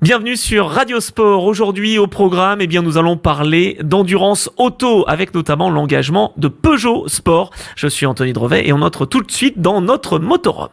Bienvenue sur Radio Sport. Aujourd'hui au programme, nous allons parler d'endurance auto avec notamment l'engagement de Peugeot Sport. Je suis Anthony Drevet et on entre tout de suite dans notre motorhome.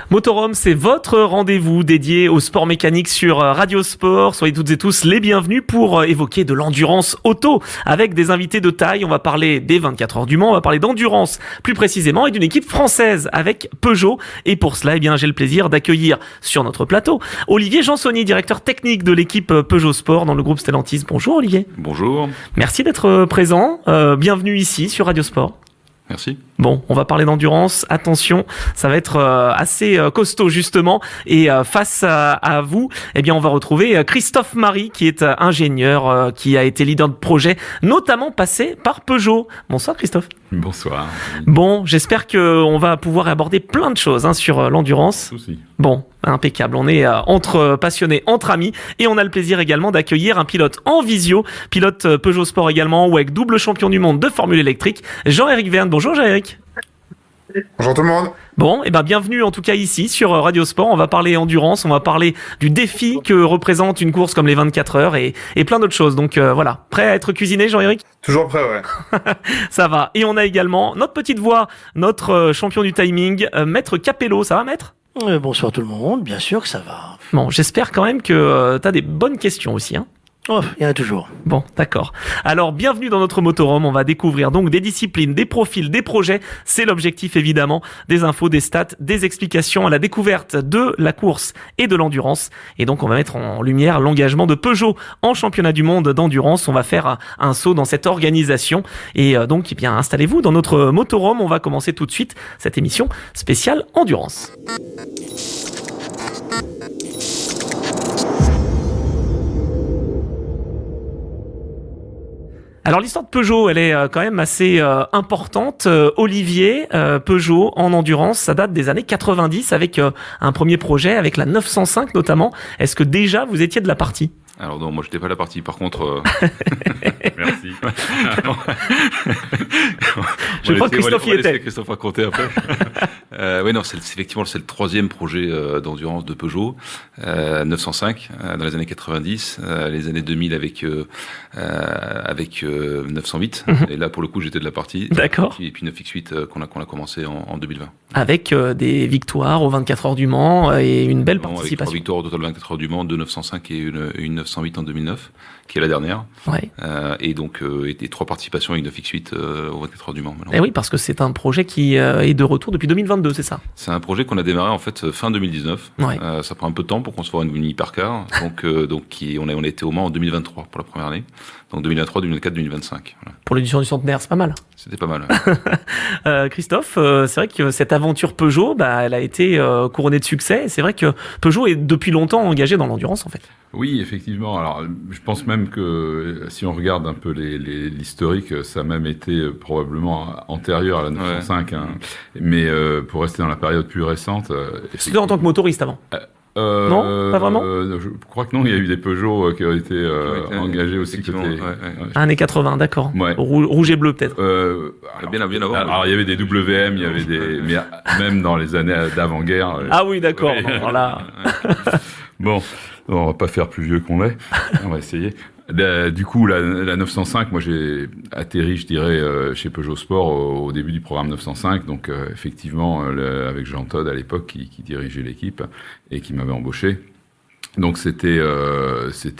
Motorhome, c'est votre rendez-vous dédié au sport mécanique sur Radio Sport. Soyez toutes et tous les bienvenus pour évoquer de l'endurance auto avec des invités de taille. On va parler des 24 heures du Mans, on va parler d'endurance plus précisément et d'une équipe française avec Peugeot. Et pour cela, j'ai le plaisir d'accueillir sur notre plateau Olivier Jansoni, directeur technique de l'équipe Peugeot Sport dans le groupe Stellantis. Bonjour Olivier. Bonjour. Merci d'être présent. Bienvenue ici sur Radio Sport. Merci. Bon, on va parler d'endurance. Attention, ça va être assez costaud justement. Et face à vous, on va retrouver Christophe Marie, qui est ingénieur, qui a été leader de projet, notamment passé par Peugeot. Bonsoir Christophe. Bonsoir. Bon, j'espère qu'on va pouvoir aborder plein de choses sur l'endurance. Souci. Bon, impeccable. On est entre passionnés, entre amis. Et on a le plaisir également d'accueillir un pilote en visio, pilote Peugeot Sport également, ou avec double champion du monde de Formule électrique, Jean-Éric Verne. Bonjour Jean-Éric. Bonjour tout le monde. Bon, bienvenue en tout cas ici sur Radio Sport. On va parler endurance, on va parler du défi que représente une course comme les 24 heures et plein d'autres choses. Donc voilà, prêt à être cuisiné Jean-Éric ? Toujours prêt, ouais. Ça va. Et on a également notre petite voix, notre champion du timing, Maître Capello. Ça va Maître ? Bonsoir tout le monde, bien sûr que ça va. Bon, j'espère quand même que tu as des bonnes questions aussi, hein. Oh, il y en a toujours. Bon, d'accord. Alors, bienvenue dans notre motorhome. On va découvrir donc des disciplines, des profils, des projets. C'est l'objectif, évidemment. Des infos, des stats, des explications à la découverte de la course et de l'endurance. Et donc, on va mettre en lumière l'engagement de Peugeot en championnat du monde d'endurance. On va faire un saut dans cette organisation. Et donc, installez-vous dans notre motorhome. On va commencer tout de suite cette émission spéciale endurance. Alors l'histoire de Peugeot, elle est quand même assez importante. Olivier, Peugeot en endurance, ça date des années 90 avec un premier projet, avec la 905 notamment. Est-ce que déjà vous étiez de la partie ? Alors non, moi j'étais pas la partie. Par contre, merci. Je crois que Christophe y était. Christophe racontait après. Oui, non, effectivement c'est le troisième projet d'endurance de Peugeot, 905 dans les années 90, les années 2000 avec 908. Et là pour le coup j'étais de la partie. D'accord. Et puis 9X8 qu'on a commencé en 2020. Avec des victoires aux 24 heures du Mans et une belle participation. Avec 3 victoires au total 24 heures du Mans, 2 905 et une 908 en 2009, qui est la dernière. Ouais. Et donc, et 3 participations avec 9X8 aux 24 heures du Mans. Et oui, parce que c'est un projet qui est de retour depuis 2022, c'est ça ? C'est un projet qu'on a démarré en fait fin 2019. Ouais. Ça prend un peu de temps pour concevoir une hypercar. Donc on a été au Mans en 2023 pour la première année. Donc 2023, 2024, 2025. Voilà. Pour l'édition du centenaire, c'est pas mal. C'était pas mal. Christophe, c'est vrai que cette aventure Peugeot, elle a été couronnée de succès. C'est vrai que Peugeot est depuis longtemps engagé dans l'endurance en fait. Oui, effectivement. Alors, je pense même que si on regarde un peu l'historique, ça a même été probablement antérieur à la 905. Ouais. Hein. Mais pour rester dans la période plus récente... C'était en tant que motoriste avant non, pas vraiment. Je crois que non, il y a eu des Peugeot qui ont été engagés aussi côté. Années 80, d'accord. Ouais. Rouge et bleu peut-être. Bien avant. Alors il y avait des WM, il y avait mais même dans les années d'avant-guerre. Ah oui, d'accord. Voilà. Bon, on va pas faire plus vieux qu'on l'est. On va essayer. Du coup, la 905, moi j'ai atterri, je dirais, chez Peugeot Sport au début du programme 905. Donc effectivement, avec Jean Todt à l'époque qui dirigeait l'équipe et qui m'avait embauché. Donc c'était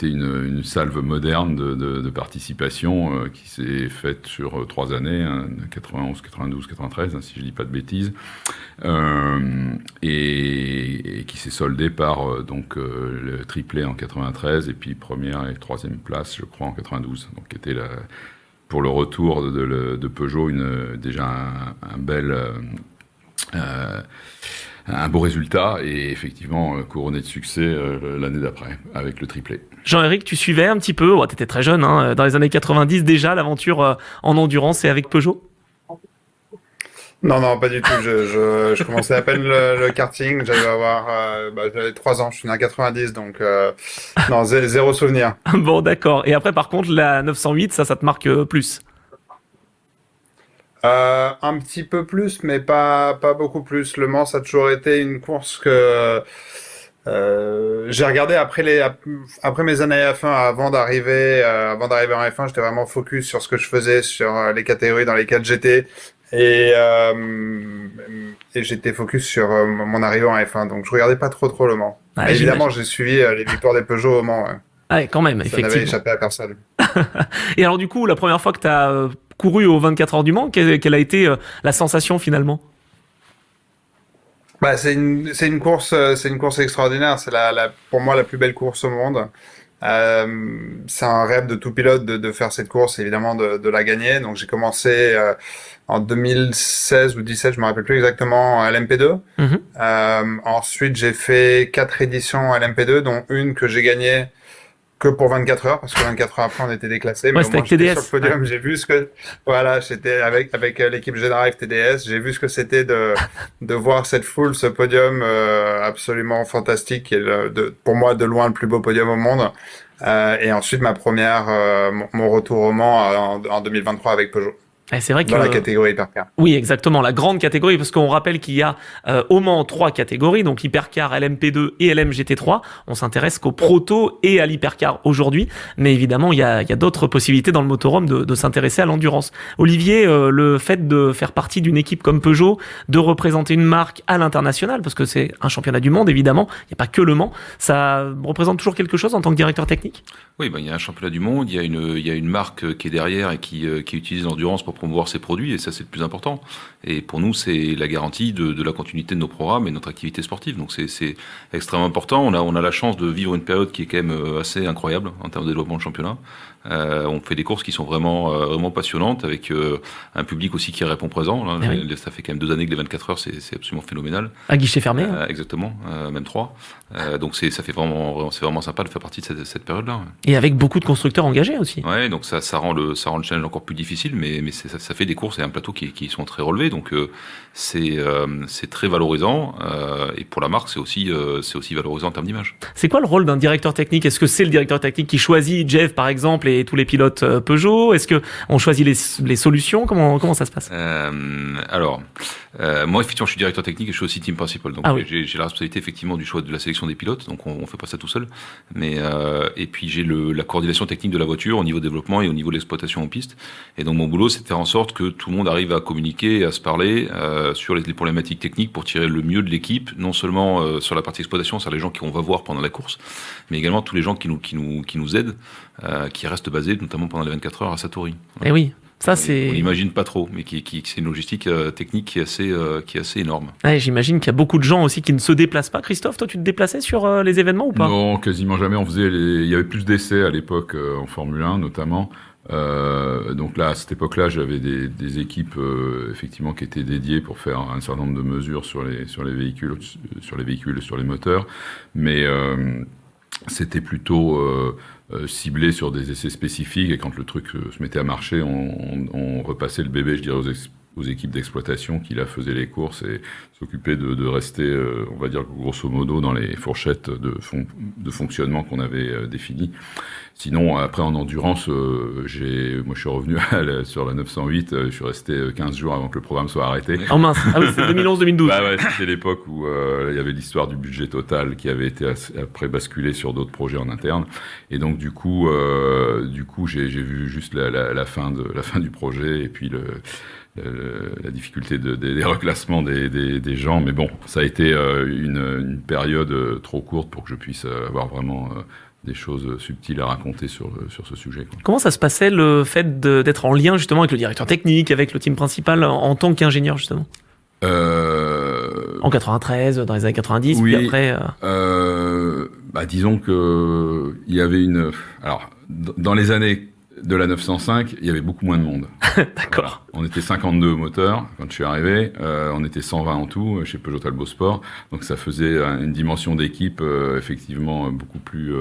une salve moderne de participation qui s'est faite sur 3 années, hein, 91, 92, 93, hein, si je dis pas de bêtises, et qui s'est soldée par donc le triplé en 93 et puis première et troisième place, je crois, en 92. Donc qui était pour le retour de Peugeot déjà un bel un beau résultat et effectivement couronné de succès l'année d'après avec le triplé. Jean-Éric, tu suivais un petit peu, t'étais très jeune, dans les années 90 déjà, l'aventure en endurance et avec Peugeot? Non, pas du tout. Je commençais à peine le karting. J'avais 3 ans. Je suis né en 90, donc non, zéro souvenir. Bon, d'accord. Et après, par contre, la 908, ça te marque plus? Un petit peu plus, mais pas beaucoup plus. Le Mans, ça a toujours été une course que j'ai regardé après mes années F1, avant d'arriver en F1, j'étais vraiment focus sur ce que je faisais, sur les catégories dans lesquelles j'étais, et, euh, et j'étais focus sur mon arrivée en F1. Donc je regardais pas trop le Mans. Ouais, Mais évidemment, j'ai suivi les victoires des Peugeot au Mans. Ouais. Ouais, quand même, Ça effectivement. n'avait échappé à personne. Et alors, du coup, la première fois que tu as couru aux 24 heures du Mans, quelle a été la sensation finalement? Bah, c'est une course extraordinaire. C'est pour moi la plus belle course au monde. C'est un rêve de tout pilote de faire cette course, évidemment de la gagner. Donc j'ai commencé en 2016 ou 17, je me rappelle plus exactement, à l'MP2. Ensuite j'ai fait 4 éditions à l'MP2, dont une que j'ai gagnée que pour 24 heures, parce que 24 heures après on était déclassé. Mais Ouais, au c'était moins avec j'étais TDS. sur le podium, Ouais. j'ai vu j'étais avec l'équipe G-Drive TDS, j'ai vu ce que c'était de voir cette foule, ce podium absolument fantastique, qui est pour moi de loin le plus beau podium au monde. Et ensuite mon retour au Mans en 2023 avec Peugeot, Et c'est vrai que dans la catégorie hypercar. oui, exactement, la grande catégorie, parce qu'on rappelle qu'il y a au Mans 3 catégories, donc hypercar, LMP2 et LMGT3. On s'intéresse qu'au proto et à l'hypercar aujourd'hui, mais évidemment, il y a d'autres possibilités dans le motorhome de s'intéresser à l'endurance. Olivier, le fait de faire partie d'une équipe comme Peugeot, de représenter une marque à l'international, parce que c'est un championnat du monde, évidemment, il n'y a pas que le Mans, ça représente toujours quelque chose en tant que directeur technique? Oui, il y a un championnat du monde, il y a une marque qui est derrière et qui utilise l'endurance pour promouvoir ses produits, et ça c'est le plus important. Et pour nous, c'est la garantie de la continuité de nos programmes et de notre activité sportive. Donc c'est extrêmement important. On a la chance de vivre une période qui est quand même assez incroyable en termes de développement de championnat. On fait des courses qui sont vraiment passionnantes, avec un public aussi qui répond présent. Là, oui. Ça fait quand même 2 années que les 24 heures, c'est absolument phénoménal. À guichet fermé. Exactement, même 3. Donc c'est vraiment sympa de faire partie de cette période-là. Et avec beaucoup de constructeurs engagés aussi. Ouais, donc ça rend le challenge encore plus difficile, mais ça fait des courses et un plateau qui sont très relevés, donc c'est très valorisant, et pour la marque c'est aussi valorisant en termes d'image. C'est quoi le rôle d'un directeur technique? Est-ce que c'est le directeur technique qui choisit Jeff par exemple et tous les pilotes Peugeot? Est-ce que on choisit les solutions? Comment ça se passe? Moi effectivement je suis directeur technique et je suis aussi team principal, donc oui. j'ai la responsabilité effectivement du choix de la sélection des pilotes, donc on fait pas ça tout seul, mais et puis j'ai la coordination technique de la voiture au niveau développement et au niveau de l'exploitation en piste, et donc mon boulot c'est de faire en sorte que tout le monde arrive à communiquer et à se parler sur les problématiques techniques pour tirer le mieux de l'équipe, non seulement sur la partie exploitation, c'est-à-dire les gens qu'on va voir pendant la course, mais également tous les gens qui nous aident, qui restent basés notamment pendant les 24 heures à Satori. Eh oui. Ça, c'est... On l'imagine pas trop, mais c'est une logistique technique qui est assez énorme. Ouais, j'imagine qu'il y a beaucoup de gens aussi qui ne se déplacent pas. Christophe, toi, tu te déplaçais sur les événements ou pas? Non, quasiment jamais. Il y avait plus d'essais à l'époque en Formule 1 notamment. Donc là, à cette époque-là, j'avais des équipes effectivement qui étaient dédiées pour faire un certain nombre de mesures sur les véhicules, sur les moteurs, mais c'était plutôt ciblé sur des essais spécifiques, et quand le truc se mettait à marcher, on repassait le bébé, je dirais, aux équipes d'exploitation qui là faisaient les courses et s'occupaient de rester, on va dire grosso modo, dans les fourchettes de fonctionnement qu'on avait définies. Sinon, après en endurance, moi je suis revenu sur la 908, je suis resté 15 jours avant que le programme soit arrêté. Oh mince, ah oui, c'est 2011-2012. Bah ouais, c'était l'époque où il y avait l'histoire du budget total qui avait été après basculé sur d'autres projets en interne, et donc du coup j'ai vu juste la fin du projet, et puis la difficulté des reclassements des gens, mais bon, ça a été une période trop courte pour que je puisse avoir vraiment des choses subtiles à raconter sur ce sujet, quoi. Comment ça se passait le fait d'être en lien justement avec le directeur technique, avec le team principal en tant qu'ingénieur justement? En 93, dans les années 90, oui, puis après... disons que il y avait alors, dans les années de la 905, il y avait beaucoup moins de monde. D'accord. Voilà. On était 52 moteurs quand je suis arrivé, on était 120 en tout chez Peugeot Talbot Sport, donc ça faisait une dimension d'équipe effectivement beaucoup plus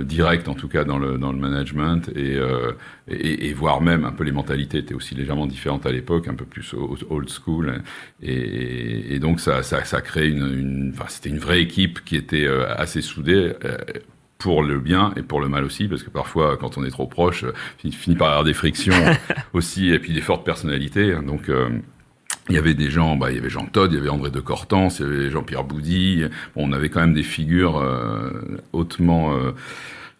directe en tout cas dans le management et voire même un peu les mentalités étaient aussi légèrement différentes à l'époque, un peu plus old school et donc ça crée enfin c'était une vraie équipe qui était assez soudée. Pour le bien et pour le mal aussi, parce que parfois, quand on est trop proche, il finit par avoir des frictions aussi, et puis des fortes personnalités. Donc, il y avait des gens, il y avait Jean Todt, il y avait André de Cortance, il y avait Jean-Pierre Boudy. Bon, on avait quand même des figures hautement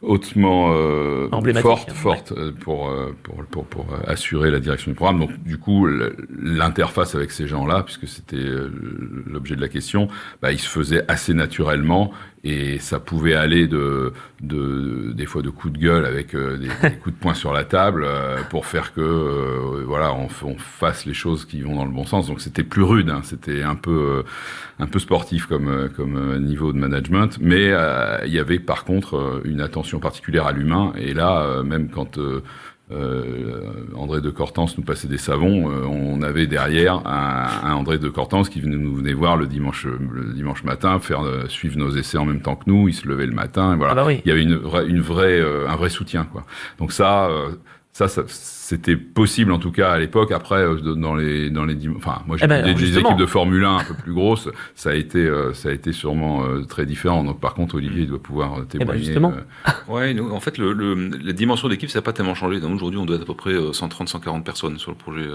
Emblématique, forte pour assurer la direction du programme. Donc du coup l'interface avec ces gens-là, puisque c'était l'objet de la question, il se faisait assez naturellement et ça pouvait aller des fois de coups de gueule avec des coups de poing sur la table pour faire que on fasse les choses qui vont dans le bon sens. Donc c'était plus rude, hein, c'était un peu sportif comme niveau de management, mais il y avait par contre une attention particulière à l'humain. Et là, même quand André de Cortance nous passait des savons, on avait derrière un André de Cortance qui nous venait voir le dimanche matin, suivre nos essais en même temps que nous. Il se levait le matin, et voilà. Ah bah oui. Il y avait un vrai soutien, quoi. Donc ça, c'était possible en tout cas à l'époque. Après, moi j'ai des équipes de Formule 1 un peu plus grosses, ça a été sûrement très différent. Donc par contre, Olivier il doit pouvoir témoigner. Justement. Ouais, nous, en fait, la dimension d'équipe, ça n'a pas tellement changé. Donc, aujourd'hui, on doit être à peu près 130-140 personnes sur le projet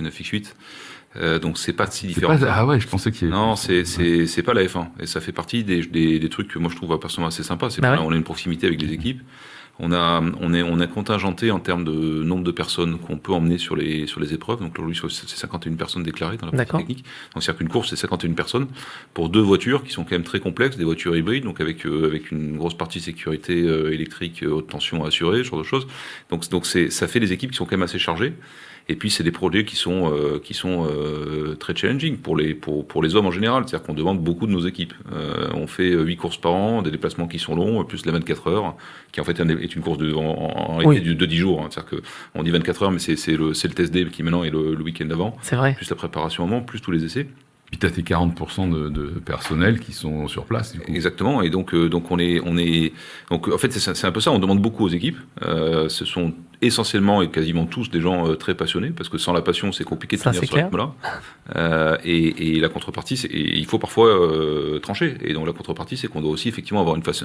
9X8. Donc c'est pas si différent. Ah ouais, je pensais qu'il y avait... Non, c'est pas la F1 et ça fait partie des trucs que moi je trouve personnellement assez sympa. C'est on a une proximité avec les équipes. On est contingenté en termes de nombre de personnes qu'on peut emmener sur les épreuves. Donc aujourd'hui, c'est 51 personnes déclarées dans la partie technique. Donc c'est-à-dire qu'une course, c'est 51 personnes pour 2 voitures qui sont quand même très complexes, des voitures hybrides, donc avec une grosse partie sécurité électrique, haute tension à assurer, ce genre de choses. Donc ça fait des équipes qui sont quand même assez chargées. Et puis c'est des projets qui sont très challenging pour les hommes en général, c'est-à-dire qu'on demande beaucoup de nos équipes. On fait 8 courses par an, des déplacements qui sont longs, plus la 24 heures, qui en fait est une course en réalité de 10 jours. Hein. C'est-à-dire que on dit 24 heures, mais c'est le test day qui maintenant est le week-end d'avant. C'est vrai. Plus la préparation au moment, plus tous les essais. Puis t'as tes 40% de personnel qui sont sur place. Du coup. Exactement. Et donc on est donc en fait c'est un peu ça. On demande beaucoup aux équipes. Ce sont essentiellement et quasiment tous des gens très passionnés, parce que sans la passion c'est compliqué de tenir ce rythme-là. Et la contrepartie, il faut parfois trancher. Et donc la contrepartie, c'est qu'on doit aussi effectivement avoir une face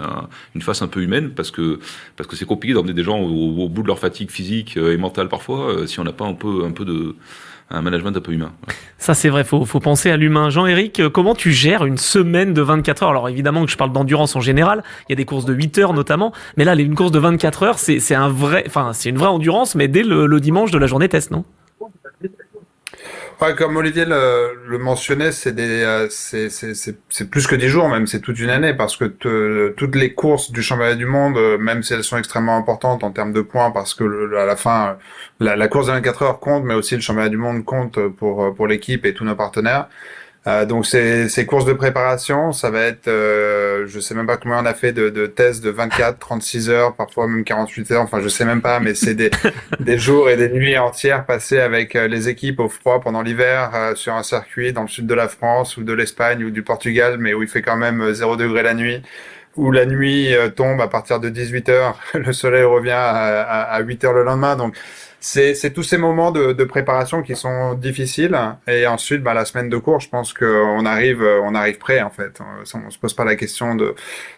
un peu humaine, parce que c'est compliqué d'emmener des gens au bout de leur fatigue physique et mentale parfois, si on n'a pas un peu de un management un peu humain. Ouais. Ça, c'est vrai, faut penser à l'humain. Jean-Éric, comment tu gères une semaine de 24 heures? Alors, évidemment que je parle d'endurance en général. Il y a des courses de 8 heures notamment. Mais là, une course de 24 heures, c'est une vraie endurance, mais dès le dimanche de la journée test, non? Ouais, comme Olivier le mentionnait, c'est plus que 10 jours, même c'est toute une année, parce que toutes les courses du championnat du monde, même si elles sont extrêmement importantes en termes de points, parce que à la fin, la course de 24 heures compte, mais aussi le championnat du monde compte pour l'équipe et tous nos partenaires. Donc ces courses de préparation, ça va être, je sais même pas combien on a fait de tests de 24, 36 heures, parfois même 48 heures, enfin je sais même pas, mais c'est des jours et des nuits entières passées avec les équipes au froid pendant l'hiver sur un circuit dans le sud de la France ou de l'Espagne ou du Portugal, mais où il fait quand même 0 degré la nuit, où la nuit tombe à partir de 18 heures, le soleil revient à 8 heures le lendemain, donc c'est tous ces moments de préparation qui sont difficiles, et ensuite la semaine de cours, je pense qu'on arrive prêt en fait. On se pose pas la question de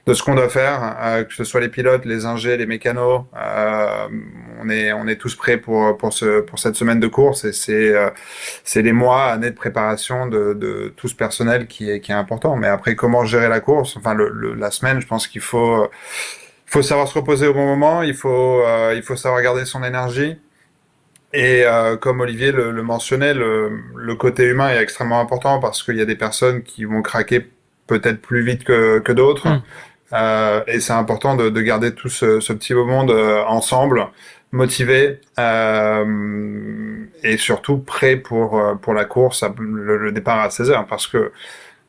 ce qu'on doit faire, que ce soit les pilotes, les ingés, les mécanos, on est tous prêts pour cette semaine de course, et c'est les mois, années de préparation de tout ce personnel qui est important. Mais après, comment gérer la course, enfin la semaine, je pense qu'il faut savoir se reposer au bon moment, il faut savoir garder son énergie. Et comme Olivier le mentionnait, le côté humain est extrêmement important, parce qu'il y a des personnes qui vont craquer peut-être plus vite que d'autres. Et c'est important de garder tout ce petit moment ensemble, motivés, et surtout prêts pour la course, le départ à 16 heures, parce que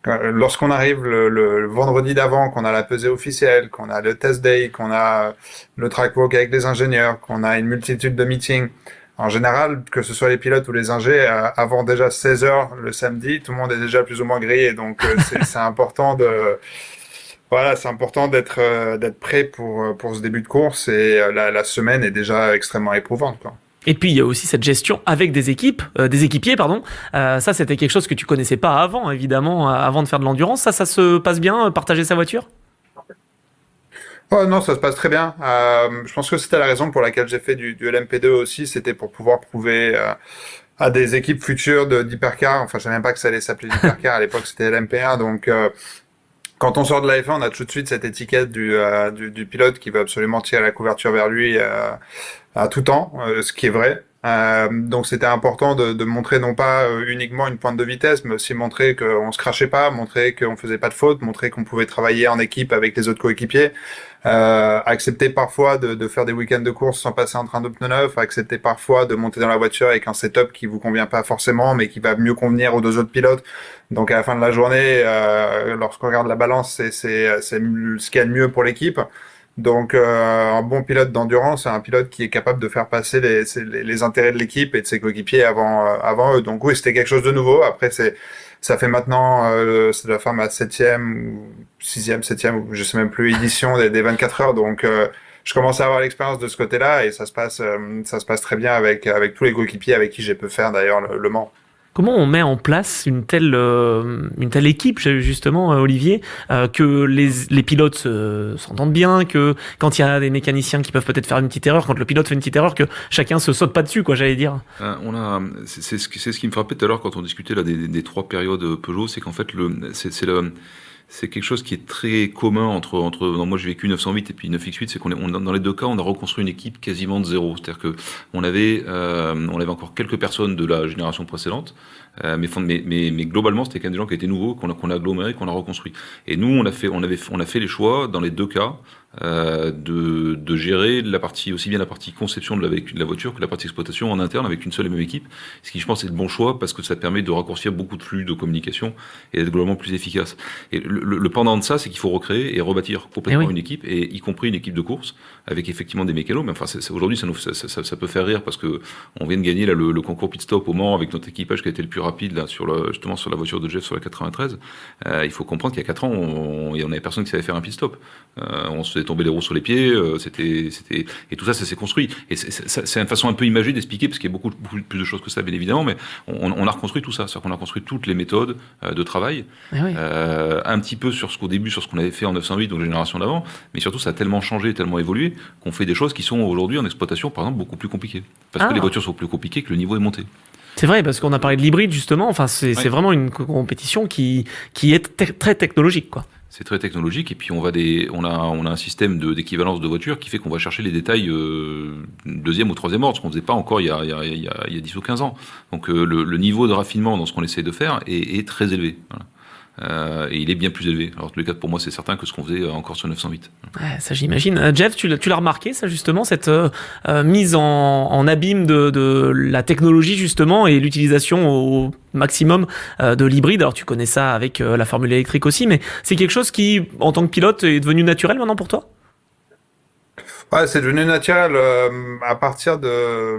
Lorsqu'on arrive le vendredi d'avant, qu'on a la pesée officielle, qu'on a le test day, qu'on a le track walk avec les ingénieurs, qu'on a une multitude de meetings, en général, que ce soit les pilotes ou les ingés, avant déjà 16 heures le samedi, tout le monde est déjà plus ou moins grillé. Donc c'est important c'est important d'être prêt pour ce début de course et la semaine est déjà extrêmement éprouvante, quoi. Et puis il y a aussi cette gestion avec des équipiers, pardon. Ça, c'était quelque chose que tu connaissais pas avant, évidemment, avant de faire de l'endurance. Ça se passe bien, partager sa voiture? Oh non, ça se passe très bien. Je pense que c'était la raison pour laquelle j'ai fait du LMP2 aussi, c'était pour pouvoir prouver à des équipes futures d'hypercar. Enfin, je savais même pas que ça allait s'appeler l'hypercar. À l'époque, c'était LMP1. Donc, quand on sort de la F1, on a tout de suite cette étiquette du pilote qui veut absolument tirer la couverture vers lui à tout temps, ce qui est vrai. Donc c'était important de montrer non pas uniquement une pointe de vitesse, mais aussi montrer qu'on se crachait pas, montrer qu'on faisait pas de faute, montrer qu'on pouvait travailler en équipe avec les autres coéquipiers, accepter parfois de faire des week-ends de course sans passer en train de pneus neufs, accepter parfois de monter dans la voiture avec un setup qui vous convient pas forcément, mais qui va mieux convenir aux deux autres pilotes. Donc à la fin de la journée, lorsqu'on regarde la balance, c'est ce qu'il y a de mieux pour l'équipe. Donc, un bon pilote d'endurance, c'est un pilote qui est capable de faire passer les intérêts de l'équipe et de ses coéquipiers avant eux. Donc oui, c'était quelque chose de nouveau. Après, ça fait maintenant, ça doit faire ma 7e ou 6e, 7e, ou je sais même plus, édition des 24 heures. Donc, je commence à avoir l'expérience de ce côté-là et ça se passe très bien avec tous les coéquipiers avec qui j'ai pu faire d'ailleurs le Mans. Comment on met en place une telle équipe, justement, Olivier, que les pilotes s'entendent bien, que quand il y a des mécaniciens qui peuvent peut-être faire une petite erreur, quand le pilote fait une petite erreur, que chacun se saute pas dessus, quoi, j'allais dire. C'est ce qui me frappait tout à l'heure quand on discutait là des trois périodes Peugeot, c'est qu'en fait c'est quelque chose qui est très commun entre moi j'ai vécu 908 et puis 9X8, c'est qu'on dans les deux cas on a reconstruit une équipe quasiment de zéro, c'est-à-dire que on avait encore quelques personnes de la génération précédente, mais globalement c'était quand même des gens qui étaient nouveaux, qu'on a agglomérés, qu'on a reconstruit. Et nous on a fait les choix dans les deux cas de gérer aussi bien la partie conception de la voiture que la partie exploitation en interne avec une seule et même équipe, ce qui je pense est le bon choix parce que ça permet de raccourcir beaucoup de flux de communication et d'être globalement plus efficace. Et le pendant de ça, c'est qu'il faut recréer et rebâtir complètement une équipe, et y compris une équipe de course avec effectivement des mécanos. Mais enfin, aujourd'hui, ça peut faire rire parce que on vient de gagner là, le concours pit stop au Mans avec notre équipage qui a été le plus rapide là justement sur la voiture de Jeff sur la 93. Il faut comprendre qu'il y a 4 ans, on avait personne qui savait faire un pit stop. On se faisait tomber les roues sur les pieds. Et tout ça s'est construit. Et c'est une façon un peu imagée d'expliquer parce qu'il y a beaucoup plus de choses que ça, bien évidemment. Mais on a reconstruit tout ça, c'est-à-dire qu'on a construit toutes les méthodes de travail. Un petit peu sur ce qu'on avait fait en 908, donc la génération d'avant, mais surtout ça a tellement changé, tellement évolué, qu'on fait des choses qui sont aujourd'hui en exploitation, par exemple, beaucoup plus compliquées. Parce que les voitures sont plus compliquées, que le niveau est monté. C'est vrai, parce qu'on a parlé de l'hybride, justement. Enfin, c'est vraiment une compétition qui est très technologique, quoi. C'est très technologique, et puis on a un système d'équivalence de voitures qui fait qu'on va chercher les détails deuxième ou troisième ordre, ce qu'on faisait pas encore il y a 10 ou 15 ans. Donc le niveau de raffinement dans ce qu'on essaie de faire est très élevé. Voilà. Et il est bien plus élevé. Alors, en tous les cas, pour moi, c'est certain que ce qu'on faisait encore sur 908. Ouais, ça, j'imagine. Jeff, tu l'as remarqué, ça, justement, cette mise en abîme de la technologie, justement, et l'utilisation au maximum de l'hybride. Alors, tu connais ça avec la formule électrique aussi, mais c'est quelque chose qui, en tant que pilote, est devenu naturel maintenant pour toi? Ouais, c'est devenu naturel à partir de...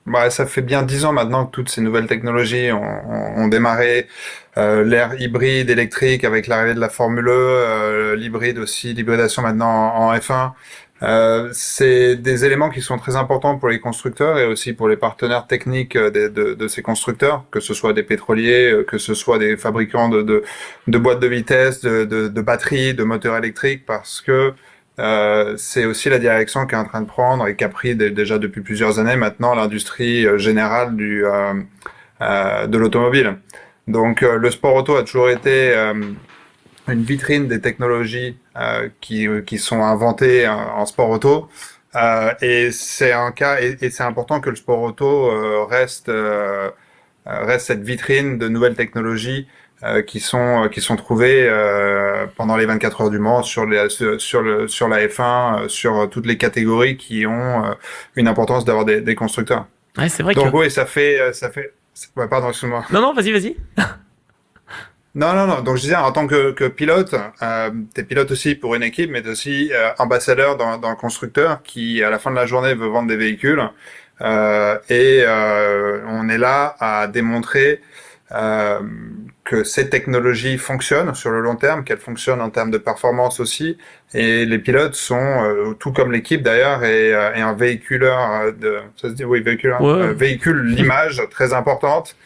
Ouais, ça fait bien 10 ans maintenant que toutes ces nouvelles technologies ont démarré. L'ère hybride, électrique, avec l'arrivée de la Formule E, l'hybride aussi, l'hybridation maintenant en F1. C'est des éléments qui sont très importants pour les constructeurs et aussi pour les partenaires techniques de ces constructeurs, que ce soit des pétroliers, que ce soit des fabricants de boîtes de vitesse, de batteries, de moteurs électriques, parce que c'est aussi la direction qu'est en train de prendre et qu'a pris déjà depuis plusieurs années maintenant l'industrie générale de l'automobile. Donc le sport auto a toujours été une vitrine des technologies qui sont inventées en sport auto. Et c'est un cas et c'est important que le sport auto reste cette vitrine de nouvelles technologies qui sont trouvées pendant les 24 heures du Mans sur la F1, sur toutes les catégories qui ont une importance d'avoir des constructeurs. Ouais, c'est vrai. Donc oui, ça fait. Ouais, pardon, excuse-moi. Non, vas-y. Non. Donc je disais, en tant que pilote, t'es pilote aussi pour une équipe, mais t'es aussi ambassadeur dans le constructeur qui, à la fin de la journée, veut vendre des véhicules. On est là à démontrer que ces technologies fonctionnent sur le long terme, qu'elles fonctionnent en termes de performance aussi. Et les pilotes sont, tout comme l'équipe d'ailleurs, et un véhiculeur ça se dit, oui, véhiculeur, Ouais. véhicule l'image très importante.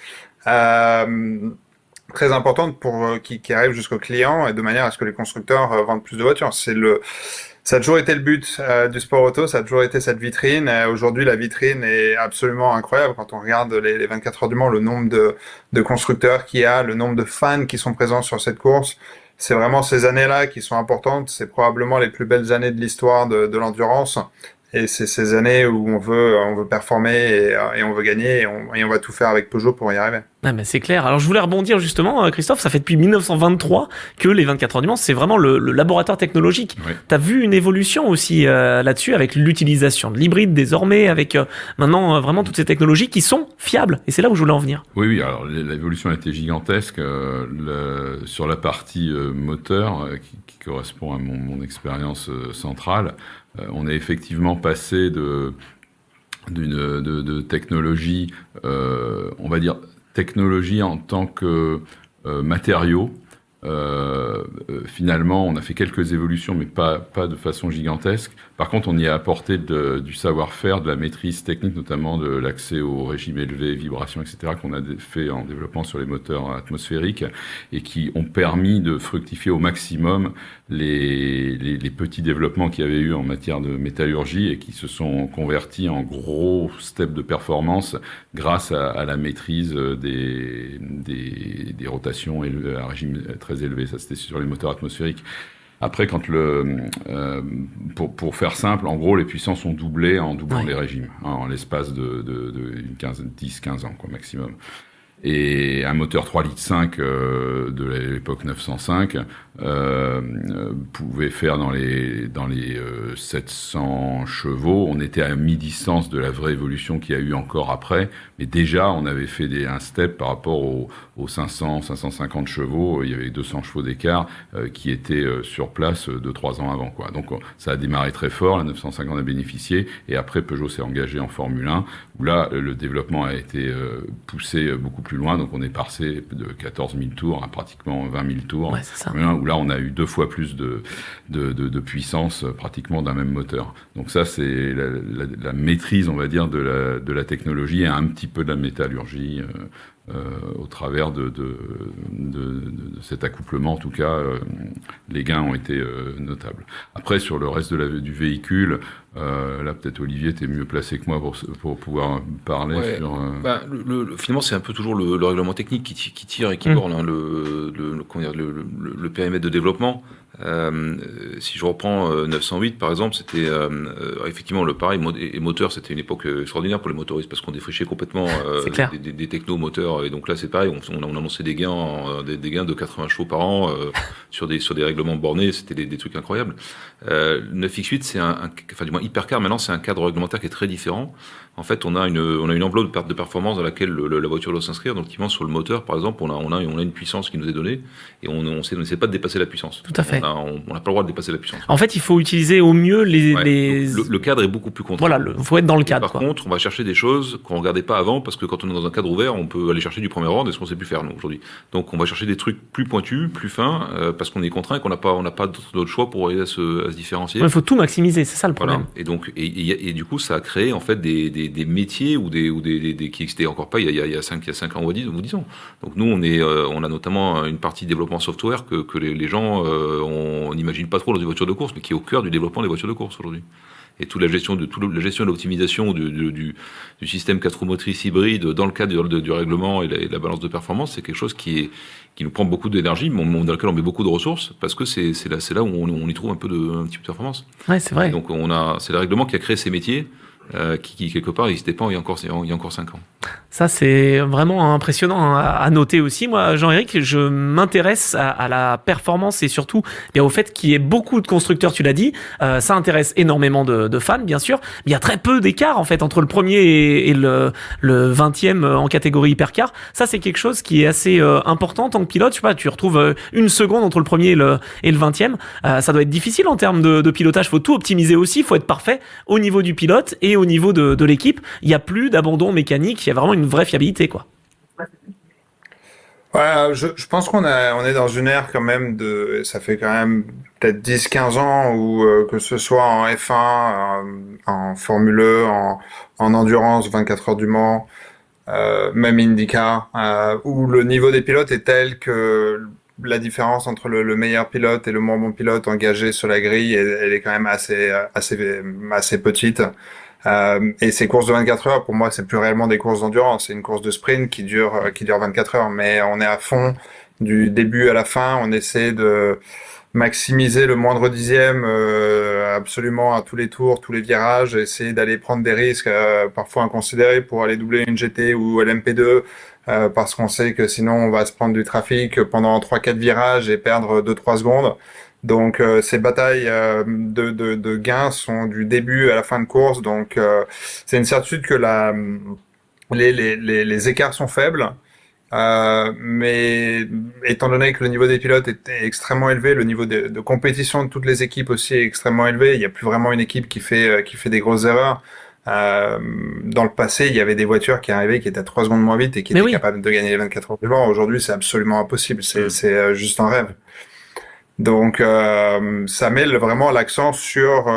Très importante pour qui arrive jusqu'au client et de manière à ce que les constructeurs vendent plus de voitures. Ça a toujours été le but du sport auto, ça a toujours été cette vitrine. Aujourd'hui, la vitrine est absolument incroyable quand on regarde les 24 heures du Mans, le nombre de constructeurs qu'il y a, le nombre de fans qui sont présents sur cette course. C'est vraiment ces années-là qui sont importantes. C'est probablement les plus belles années de l'histoire de l'endurance. Et c'est ces années où on veut performer et on veut gagner et on va tout faire avec Peugeot pour y arriver. Ah ben c'est clair. Alors je voulais rebondir justement, Christophe, ça fait depuis 1923 que les 24 heures du Mans, c'est vraiment le laboratoire technologique. Oui. T'as vu une évolution aussi là-dessus avec l'utilisation de l'hybride désormais, avec maintenant vraiment toutes ces technologies qui sont fiables. Et c'est là où je voulais en venir. Oui, alors l'évolution a été gigantesque sur la partie moteur qui correspond à mon expérience centrale. On est effectivement passé de technologie, on va dire technologie en tant que matériau. Finalement, on a fait quelques évolutions, mais pas de façon gigantesque. Par contre, on y a apporté du savoir-faire, de la maîtrise technique, notamment de l'accès au régime élevé, vibrations, etc., qu'on a fait en développement sur les moteurs atmosphériques et qui ont permis de fructifier au maximum les petits développements qu'il y avait eu en matière de métallurgie et qui se sont convertis en gros steps de performance grâce à la maîtrise des rotations à régime très élevé. Ça, c'était sur les moteurs atmosphériques. Après, pour faire simple, en gros, les puissances ont doublé en doublant les régimes, en l'espace de 10-15 ans, quoi, maximum. Et un moteur 3,5 litres de l'époque 905 pouvait faire dans les 700 chevaux. On était à mi-distance de la vraie évolution qu'il y a eu encore après, mais déjà on avait fait un step par rapport aux 500-550 chevaux. Il y avait 200 chevaux d'écart qui étaient sur place 2-3 ans avant, quoi. Donc ça a démarré très fort, la 950 a bénéficié, et après Peugeot s'est engagé en Formule 1, où là le développement a été poussé beaucoup plus loin, donc on est passé de 14 000 tours à pratiquement 20 000 tours, Ouais, c'est ça. où là on a eu 2 fois plus de puissance pratiquement d'un même moteur. Donc ça c'est la maîtrise, on va dire, de la technologie et un petit peu de la métallurgie au travers de cet accouplement. En tout cas, les gains ont été notables. Après, sur le reste du véhicule, là peut-être Olivier, t'es mieux placé que moi pour pouvoir parler sur... Finalement, c'est un peu toujours le règlement technique qui tire et qui borne hein, le périmètre de développement. Si je reprends 908 par exemple, c'était effectivement le pareil, et moteur, c'était une époque extraordinaire pour les motoristes parce qu'on défrichait complètement des techno-moteurs, et donc là c'est pareil, on annonçait des gains de 80 chevaux par an sur des règlements bornés, c'était des trucs incroyables. 9X8 c'est enfin du moins Hypercar maintenant, c'est un cadre réglementaire qui est très différent. En fait, on a une enveloppe de performance dans laquelle la voiture doit s'inscrire. Donc, typiquement, sur le moteur, par exemple, on a une puissance qui nous est donnée et on ne sait pas de dépasser la puissance. Tout à fait. On n'a pas le droit de dépasser la puissance. En fait, il faut utiliser au mieux Le cadre est beaucoup plus contraint. Voilà, faut être dans le cadre. Par contre, on va chercher des choses qu'on regardait pas avant, parce que quand on est dans un cadre ouvert, on peut aller chercher du premier ordre et ce qu'on sait plus faire nous aujourd'hui. Donc, on va chercher des trucs plus pointus, plus fins, parce qu'on est contraint et qu'on n'a pas d'autre choix pour arriver à se différencier. Il faut tout maximiser, c'est ça le problème. Voilà. Et donc, et du coup, ça a créé en fait des métiers ou des qui n'existaient encore pas il y a 5 ans ou 10 ans. Donc nous, on a notamment une partie développement software que les gens on n'imagine pas trop dans des voitures de course, mais qui est au cœur du développement des voitures de course aujourd'hui. Et toute la gestion et l'optimisation du système 4 roues motrices hybride dans le cadre du règlement et la balance de performance, c'est quelque chose qui nous prend beaucoup d'énergie, mais dans lequel on met beaucoup de ressources, parce que c'est là où on y trouve un petit peu de performance. Ouais, c'est vrai. Et donc c'est le règlement qui a créé ces métiers qui quelque part n'existaient pas il y a encore 5 ans. Ça, c'est vraiment impressionnant à noter aussi. Moi, Jean-Éric, je m'intéresse à la performance et surtout bien au fait qu'il y ait beaucoup de constructeurs, tu l'as dit. Ça intéresse énormément de fans, bien sûr. Mais il y a très peu d'écart, en fait, entre le premier et le 20e en catégorie hypercar. Ça, c'est quelque chose qui est assez important en tant que pilote. Je sais pas, tu retrouves une seconde entre le premier et le 20e. Ça doit être difficile en termes de pilotage. Faut tout optimiser aussi. Faut être parfait au niveau du pilote et au niveau de l'équipe. Il y a plus d'abandon mécanique. Il y a vraiment une vraie fiabilité, quoi. Ouais, je pense on est dans une ère quand même ça fait quand même peut-être 10-15 ans où, que ce soit en F1, en Formule E, en endurance, 24 heures du Mans, même IndyCar, où le niveau des pilotes est tel que la différence entre le meilleur pilote et le moins bon pilote engagé sur la grille, elle est quand même assez petite. Et ces courses de 24 heures, pour moi, c'est plus réellement des courses d'endurance. C'est une course de sprint qui dure 24 heures. Mais on est à fond du début à la fin. On essaie de maximiser le moindre dixième, absolument à tous les tours, tous les virages. Essayer d'aller prendre des risques, parfois inconsidérés pour aller doubler une GT ou l'MP2. Parce qu'on sait que sinon on va se prendre du trafic pendant 3-4 virages et perdre 2-3 secondes. Donc ces batailles de gains sont du début à la fin de course. Donc c'est une certitude que les écarts sont faibles. Mais étant donné que le niveau des pilotes est extrêmement élevé, le niveau de compétition de toutes les équipes aussi est extrêmement élevé. Il n'y a plus vraiment une équipe qui fait des grosses erreurs. Dans le passé, il y avait des voitures qui arrivaient qui étaient à 3 secondes moins vite et qui étaient capables de gagner les 24 heures du Mans. Aujourd'hui, c'est absolument impossible. C'est juste un rêve. Donc, ça met vraiment l'accent sur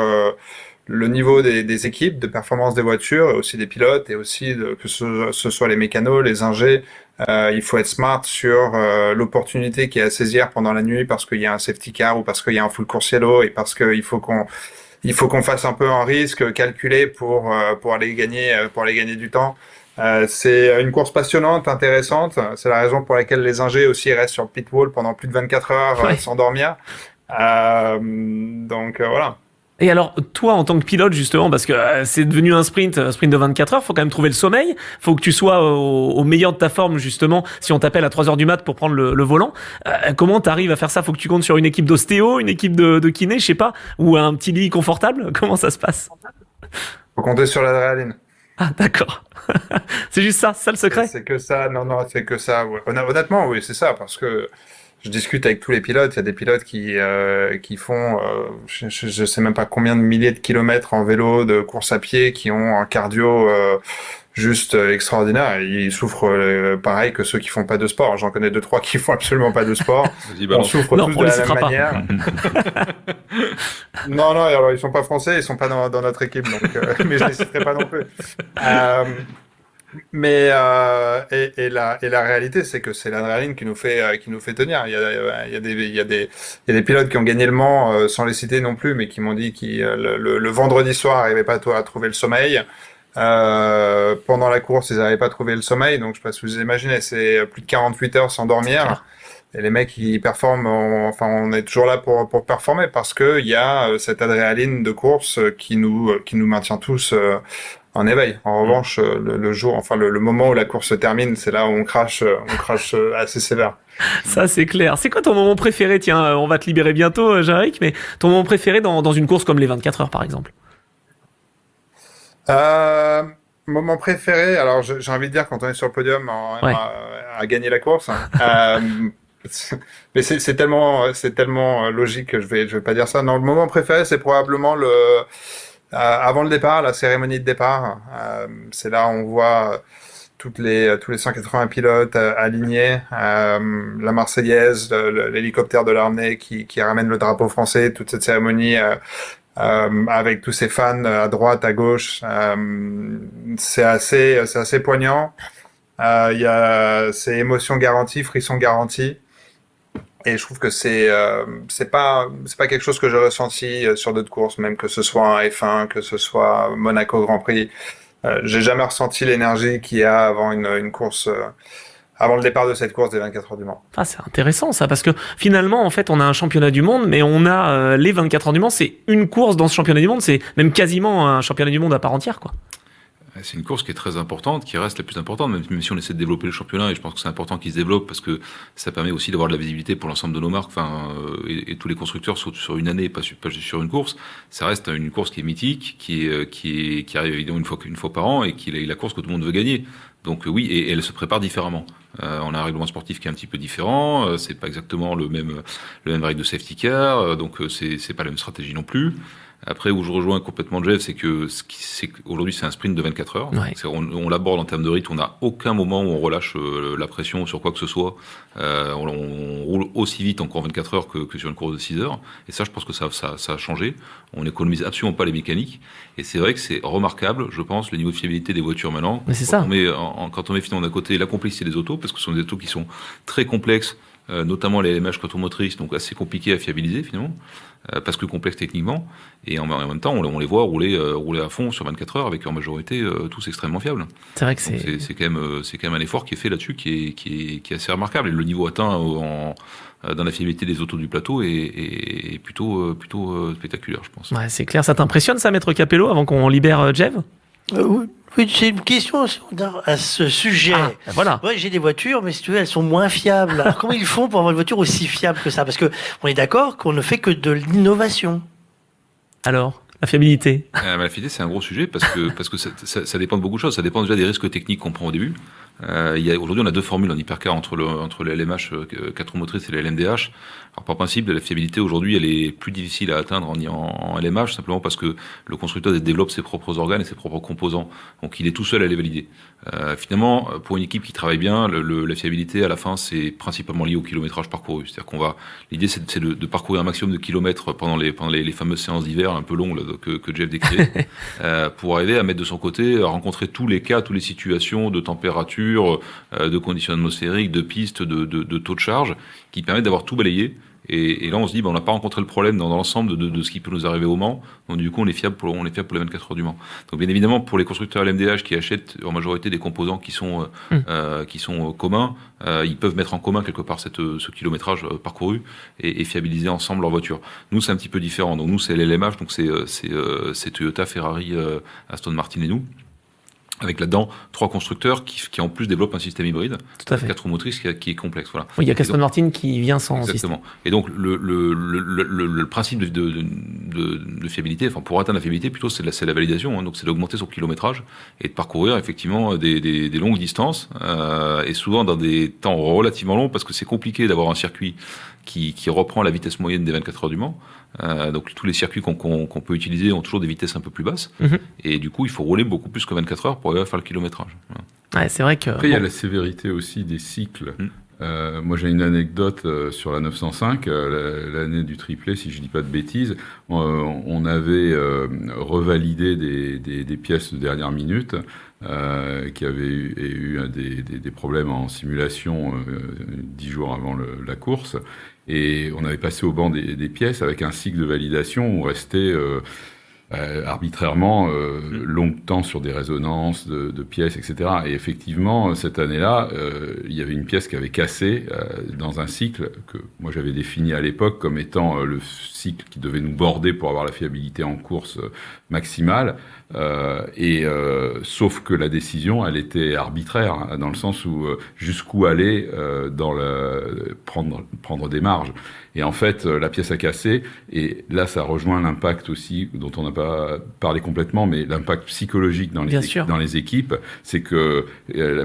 le niveau des équipes, de performance des voitures, et aussi des pilotes, et aussi que ce soit les mécanos, les ingés. Il faut être smart sur l'opportunité qui est à saisir pendant la nuit parce qu'il y a un safety car ou parce qu'il y a un full course yellow et parce qu'il faut qu'on fasse un peu un risque calculé pour aller gagner du temps. C'est une course passionnante, intéressante. C'est la raison pour laquelle les ingés aussi restent sur le pit wall pendant plus de 24 heures sans dormir. Donc voilà. Et alors, toi, en tant que pilote, justement, parce que c'est devenu un sprint de 24 heures, faut quand même trouver le sommeil, faut que tu sois au meilleur de ta forme, justement, si on t'appelle à 3 heures du mat pour prendre le volant. Comment t'arrives à faire ça? Faut que tu comptes sur une équipe d'ostéo, une équipe de kiné, je sais pas, ou un petit lit confortable? Comment ça se passe? Faut compter sur l'adrénaline. Ah, d'accord. C'est juste ça le secret? C'est que ça, non, c'est que ça. Ouais. Honnêtement, oui, c'est ça, parce que je discute avec tous les pilotes. Il y a des pilotes qui font, je sais même pas combien de milliers de kilomètres en vélo, de course à pied, qui ont un cardio juste extraordinaire. Et ils souffrent pareil que ceux qui font pas de sport. J'en connais 2-3 qui font absolument pas de sport. On souffre tous de la même manière. Non, alors ils sont pas français, ils sont pas dans notre équipe, donc mais je les citerai pas non plus. Mais et la réalité, c'est que c'est l'adrénaline qui nous fait tenir. Il y a des pilotes qui ont gagné le Mans sans les citer non plus, mais qui m'ont dit qu'ils le vendredi soir n'arrivaient pas à trouver le sommeil. Pendant la course, ils n'arrivaient pas à trouver le sommeil. Donc je sais pas si vous imaginez, c'est plus de 48 heures sans dormir. Et les mecs, ils performent. On est toujours là pour performer parce que il y a cette adrénaline de course qui nous maintient tous en éveil. En revanche, le jour, le moment où la course se termine, c'est là où on crache assez sévère. Ça, c'est clair. C'est quoi ton moment préféré? Tiens, on va te libérer bientôt, Jean-Éric, mais ton moment préféré dans une course comme les 24 heures, par exemple? Moment préféré, alors j'ai envie de dire quand on est sur le podium à gagner la course. Mais c'est tellement logique que je vais pas dire ça. Non, le moment préféré, c'est probablement avant le départ, la cérémonie de départ. C'est là où on voit tous les 180 pilotes alignés, la Marseillaise, l'hélicoptère de l'armée qui ramène le drapeau français, toute cette cérémonie avec tous ces fans à droite, à gauche. C'est assez poignant. C'est émotion garantie, frisson garanti. Et je trouve que c'est pas quelque chose que j'ai ressenti sur d'autres courses, même que ce soit un F1, que ce soit Monaco Grand Prix. J'ai jamais ressenti l'énergie qu'il y a avant une course, avant le départ de cette course des 24 heures du Mans. Ah, c'est intéressant ça, parce que finalement, en fait, on a un championnat du monde, mais on a les 24 heures du Mans, c'est une course dans ce championnat du monde, c'est même quasiment un championnat du monde à part entière, quoi. C'est une course qui est très importante, qui reste la plus importante, même si on essaie de développer le championnat, et je pense que c'est important qu'il se développe parce que ça permet aussi d'avoir de la visibilité pour l'ensemble de nos marques, et tous les constructeurs sur une année, pas juste sur une course. Ça reste une course qui est mythique, qui arrive évidemment une fois par an et qui est la course que tout le monde veut gagner. Donc oui, et elle se prépare différemment. On a un règlement sportif qui est un petit peu différent, c'est pas exactement le même règle de safety car, donc c'est pas la même stratégie non plus. Après, où je rejoins complètement Jeff, c'est qu'aujourd'hui, c'est un sprint de 24 heures. Ouais. On l'aborde en termes de rythme. On n'a aucun moment où on relâche la pression sur quoi que ce soit. On roule aussi vite en cours 24 heures que sur une course de 6 heures. Et ça, je pense que ça a changé. On n'économise absolument pas les mécaniques. Et c'est vrai que c'est remarquable, je pense, le niveau de fiabilité des voitures maintenant. Mais c'est ça. Quand on met finalement d'un côté la complexité des autos, parce que ce sont des autos qui sont très complexes, notamment les LMH quadrimotrices, donc assez compliqués à fiabiliser finalement, parce que complexes techniquement, et en même temps on les voit rouler à fond sur 24 heures avec en majorité tous extrêmement fiables. C'est vrai que c'est quand même un effort qui est fait là-dessus qui est assez remarquable, et le niveau atteint dans la fiabilité des autos du plateau est plutôt spectaculaire, je pense. Ouais, c'est clair. Ça t'impressionne ça, Maître Capello, avant qu'on libère Jeff? Oui, j'ai une question à ce sujet. Voilà. Ouais, j'ai des voitures, mais si tu veux, elles sont moins fiables. Alors, comment ils font pour avoir une voiture aussi fiable que ça? Parce que on est d'accord qu'on ne fait que de l'innovation. Alors, la fiabilité. La fiabilité, c'est un gros sujet parce que ça dépend de beaucoup de choses. Ça dépend déjà des risques techniques qu'on prend au début. Aujourd'hui, on a deux formules en hypercar entre le LMH 4 roues motrices et le LMDH. Alors, par principe, la fiabilité aujourd'hui, elle est plus difficile à atteindre en LMH, simplement parce que le constructeur développe ses propres organes et ses propres composants. Donc, il est tout seul à les valider. Finalement, pour une équipe qui travaille bien, la fiabilité, à la fin, c'est principalement lié au kilométrage parcouru. C'est-à-dire l'idée, c'est de parcourir un maximum de kilomètres pendant les fameuses séances d'hiver un peu longues là, que Jeff décrit, pour arriver à mettre de son côté, à rencontrer tous les cas, toutes les situations de température, de conditions atmosphériques, de pistes, de taux de charge, qui permettent d'avoir tout balayé. Et là, on se dit, on n'a pas rencontré le problème dans l'ensemble de ce qui peut nous arriver au Mans. Donc, du coup, on est fiable pour les 24 heures du Mans. Donc, bien évidemment, pour les constructeurs LMDH qui achètent en majorité des composants qui sont communs, ils peuvent mettre en commun quelque part ce kilométrage parcouru et fiabiliser ensemble leur voiture. Nous, c'est un petit peu différent. Donc, nous, c'est l'LMH, donc c'est Toyota, Ferrari, Aston Martin et nous. Avec là-dedans 3 constructeurs qui en plus développent un système hybride, tout à fait, 4 roues motrices qui est complexe. Voilà. Oui, il y a Aston Martin qui vient sans exactement. système. Et donc le principe de fiabilité, enfin pour atteindre la fiabilité, plutôt c'est la validation. Donc c'est d'augmenter son kilométrage et de parcourir effectivement des longues distances et souvent dans des temps relativement longs parce que c'est compliqué d'avoir un circuit qui reprend la vitesse moyenne des 24 heures du Mans. Donc tous les circuits qu'on peut utiliser ont toujours des vitesses un peu plus basses et du coup il faut rouler beaucoup plus que 24 heures pour arriver à faire le kilométrage. Ouais, c'est vrai que après il y a la sévérité aussi des cycles. Moi j'ai une anecdote sur la 905, l'année du triplé si je dis pas de bêtises, on avait revalidé des pièces de dernière minute qui avaient eu des problèmes en simulation 10 jours avant la course. Et on avait passé au banc des pièces avec un cycle de validation où on restait arbitrairement longtemps sur des résonances de pièces, etc. Et effectivement, cette année-là, il y avait une pièce qui avait cassé dans un cycle que moi j'avais défini à l'époque comme étant le cycle qui devait nous border pour avoir la fiabilité en course maximale. Sauf que la décision, elle était arbitraire, hein, dans le sens où jusqu'où aller prendre des marges. Et en fait, la pièce a cassé, et là, ça rejoint l'impact aussi, dont on n'a pas parlé complètement, mais l'impact psychologique dans les équipes, c'est que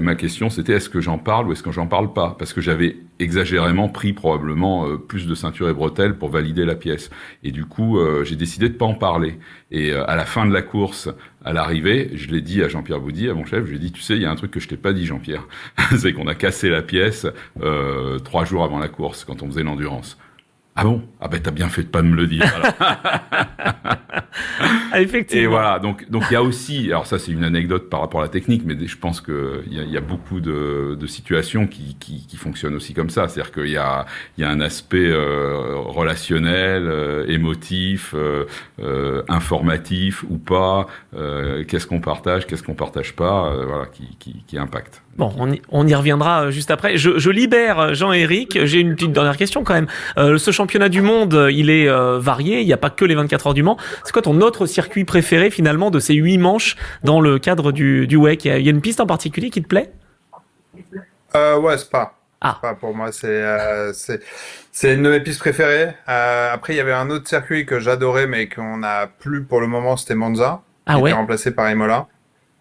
ma question, c'était est-ce que j'en parle ou est-ce que j'en parle pas? Parce que j'avais exagérément pris probablement plus de ceinture et bretelles pour valider la pièce. Et du coup, j'ai décidé de pas en parler. Et à la fin de la course, à l'arrivée, je l'ai dit à Jean-Pierre Boudy, à mon chef, je lui ai dit, tu sais, il y a un truc que je t'ai pas dit, Jean-Pierre. C'est qu'on a cassé la pièce 3 jours avant la course, quand on faisait l'endurance. Ah bon? Ah ben t'as bien fait de pas me le dire. Effectivement. Et voilà, donc il y a aussi, alors ça c'est une anecdote par rapport à la technique, mais je pense que il y a beaucoup de situations qui fonctionnent aussi comme ça. C'est-à-dire qu'il y a un aspect relationnel, émotif, informatif ou pas. Qu'est-ce qu'on partage partage pas, voilà, qui impacte. Bon, on y reviendra juste après. Je libère Jean-Éric. J'ai une petite dernière question quand même. Ce championnat championnat du monde, il est varié, il n'y a pas que les 24 heures du Mans. C'est quoi ton autre circuit préféré finalement de ces 8 manches dans le cadre du WEC? Il y a une piste en particulier qui te plaît? Ouais, Spa. Ah. Spa, pour moi, c'est une de mes pistes préférées. Après, il y avait un autre circuit que j'adorais, mais qu'on n'a plus pour le moment, c'était Monza, Ah qui ouais? était remplacé par Imola.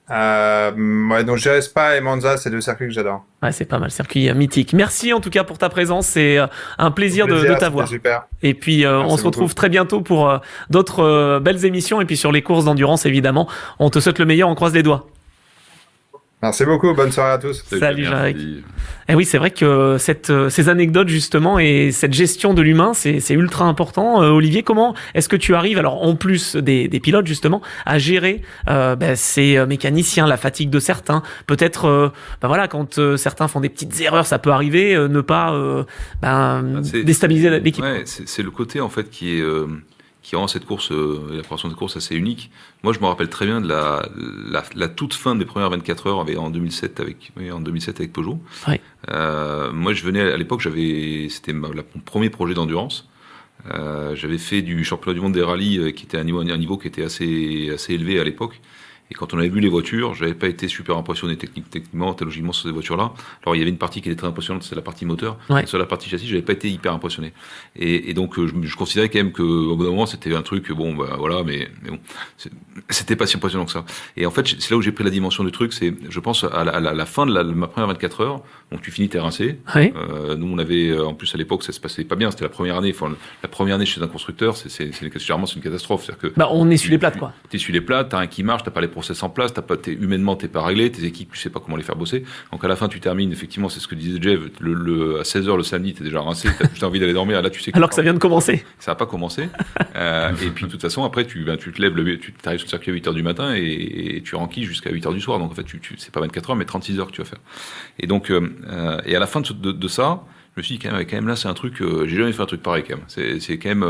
Ouais, donc je dirais Spa et Monza, c'est deux circuits que j'adore. Ouais, c'est pas mal, circuit mythique. Merci en tout cas pour ta présence, c'est un plaisir de t'avoir. C'était super. Et puis on se retrouve beaucoup. très bientôt pour d'autres belles émissions et puis sur les courses d'endurance évidemment. On te souhaite le meilleur, on croise les doigts. Merci beaucoup, bonne soirée à tous. Salut, Merci. Jean-Eric. Et oui, c'est vrai que ces anecdotes justement et cette gestion de l'humain, c'est ultra important. Olivier, comment est-ce que tu arrives, alors en plus des pilotes justement, à gérer ces mécaniciens, la fatigue de certains, peut-être, voilà, quand certains font des petites erreurs, ça peut arriver, ne pas déstabiliser l'équipe. Ouais, c'est le côté en fait qui rend cette course, la préparation de course assez unique. Moi, je me rappelle très bien de la toute fin de mes premières 24 heures en 2007 avec Peugeot. Ouais. Moi, je venais à l'époque, c'était mon premier projet d'endurance. J'avais fait du championnat du monde des rallyes qui était un niveau qui était assez élevé à l'époque. Et quand on avait vu les voitures, j'avais pas été super impressionné techniquement, logiquement sur ces voitures-là. Alors il y avait une partie qui était très impressionnante, c'est la partie moteur. Ouais. Sur la partie châssis, j'avais pas été hyper impressionné. Et donc je considérais quand même que au bout d'un moment c'était un truc voilà, mais bon, c'était pas si impressionnant que ça. Et en fait c'est là où j'ai pris la dimension du truc, c'est je pense à la fin de ma première 24 heures, donc tu finis t'es rincé. Oui. Nous on avait en plus à l'époque ça se passait pas bien, c'était la première année. Enfin la première année chez un constructeur, généralement c'est une catastrophe, c'est-à-dire que On essuie les plates quoi. T'es sur les plates, t'as un qui marche, t'as pas les process en place, humainement t'es pas réglé, tes équipes tu sais pas comment les faire bosser. Donc à la fin tu termines, effectivement c'est ce que disait Jeff, à 16h le samedi t'es déjà rincé, t'as juste envie d'aller dormir, là tu sais Alors que ça vient de commencer. ça a pas commencé. Et puis de toute façon après tu te lèves, tu t'arrives sur le circuit à 8h du matin et tu renquilles jusqu'à 8h du soir. Donc en fait c'est pas 24 heures mais 36 heures que tu vas faire. Et donc et à la fin de ça, je me suis dit quand même là c'est un truc, j'ai jamais fait un truc pareil quand même. C'est quand même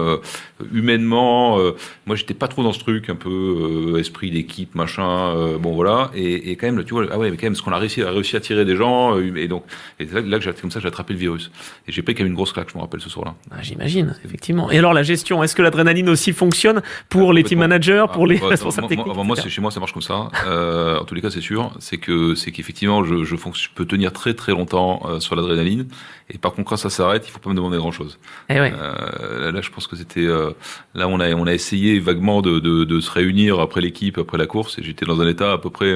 humainement, moi j'étais pas trop dans ce truc un peu esprit d'équipe machin, bon voilà. Et quand même tu vois, ah ouais mais quand même ce qu'on a réussi à tirer des gens et donc et c'est là que j'ai attrapé le virus. Et j'ai pris quand même une grosse claque, je me rappelle ce soir-là. Ah, j'imagine, effectivement. Et alors la gestion, est-ce que l'adrénaline aussi fonctionne pour les team managers, pour les responsables techniques? Moi chez moi ça marche comme ça. En tous les cas c'est sûr, c'est qu'effectivement je peux tenir très très longtemps sur l'adrénaline. Et par contre, quand ça s'arrête, il faut pas me demander grand-chose. Eh ouais. Là, je pense que c'était là on a essayé vaguement de se réunir après l'équipe, après la course, et j'étais dans un état à peu près,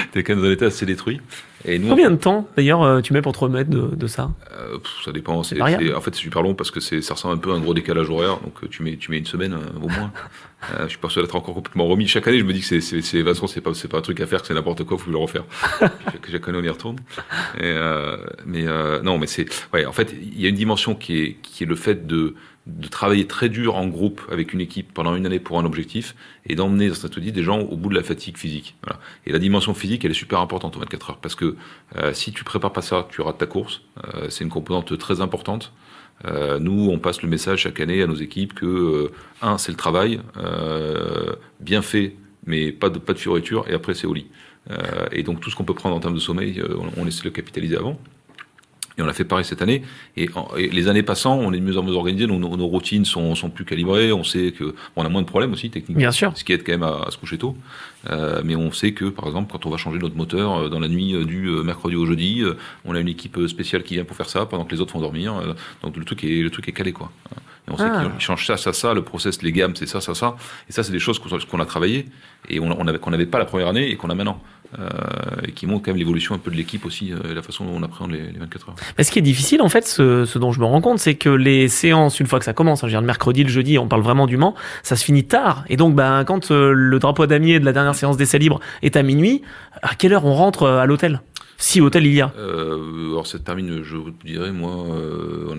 j'étais quand même dans un état assez détruit. Et nous, combien de temps d'ailleurs tu mets pour te remettre de ça? Ça dépend. En fait, c'est super long parce que ça ressemble un peu à un gros décalage horaire. Donc tu mets une semaine au moins. Je suis pas sûr d'être encore complètement remis. Chaque année, je me dis que de toute façon, c'est pas un truc à faire, que c'est n'importe quoi, faut le refaire. Chaque année, on y retourne. Non, mais en fait, il y a une dimension qui est le fait de travailler très dur en groupe avec une équipe pendant une année pour un objectif et d'emmener, dans cette dit, des gens au bout de la fatigue physique. Voilà. Et la dimension physique, elle est super importante en 24 heures parce que si tu prépares pas ça, tu rates ta course. C'est une composante très importante. Nous, on passe le message chaque année à nos équipes que c'est le travail bien fait, mais pas de fioriture, et après c'est au lit. Et donc tout ce qu'on peut prendre en termes de sommeil, on essaie de le capitaliser avant. Et on l'a fait pareil cette année. Et les années passant, on est de mieux en mieux organisé. Nos routines sont plus calibrées. On sait que on a moins de problèmes aussi techniquement. Bien sûr. Ce qui aide quand même à se coucher tôt. Mais on sait que par exemple, quand on va changer notre moteur dans la nuit du mercredi au jeudi, on a une équipe spéciale qui vient pour faire ça pendant que les autres vont dormir. Donc le truc est calé quoi. Et on sait qu'ils changent ça, le process, les gammes, c'est ça. Et ça, c'est des choses qu'on a travaillé et qu'on n'avait pas la première année et qu'on a maintenant. Et qui montre quand même l'évolution un peu de l'équipe aussi, et la façon dont on appréhende les 24 heures. Mais ce qui est difficile, en fait, ce dont je me rends compte, c'est que les séances, une fois que ça commence, je veux dire, le mercredi, le jeudi, on parle vraiment du Mans, ça se finit tard. Et donc, quand le drapeau à damier de la dernière séance d'essai libre est à minuit, à quelle heure on rentre à l'hôtel? Si hôtel il y a. Alors ça termine, je vous dirais, moi,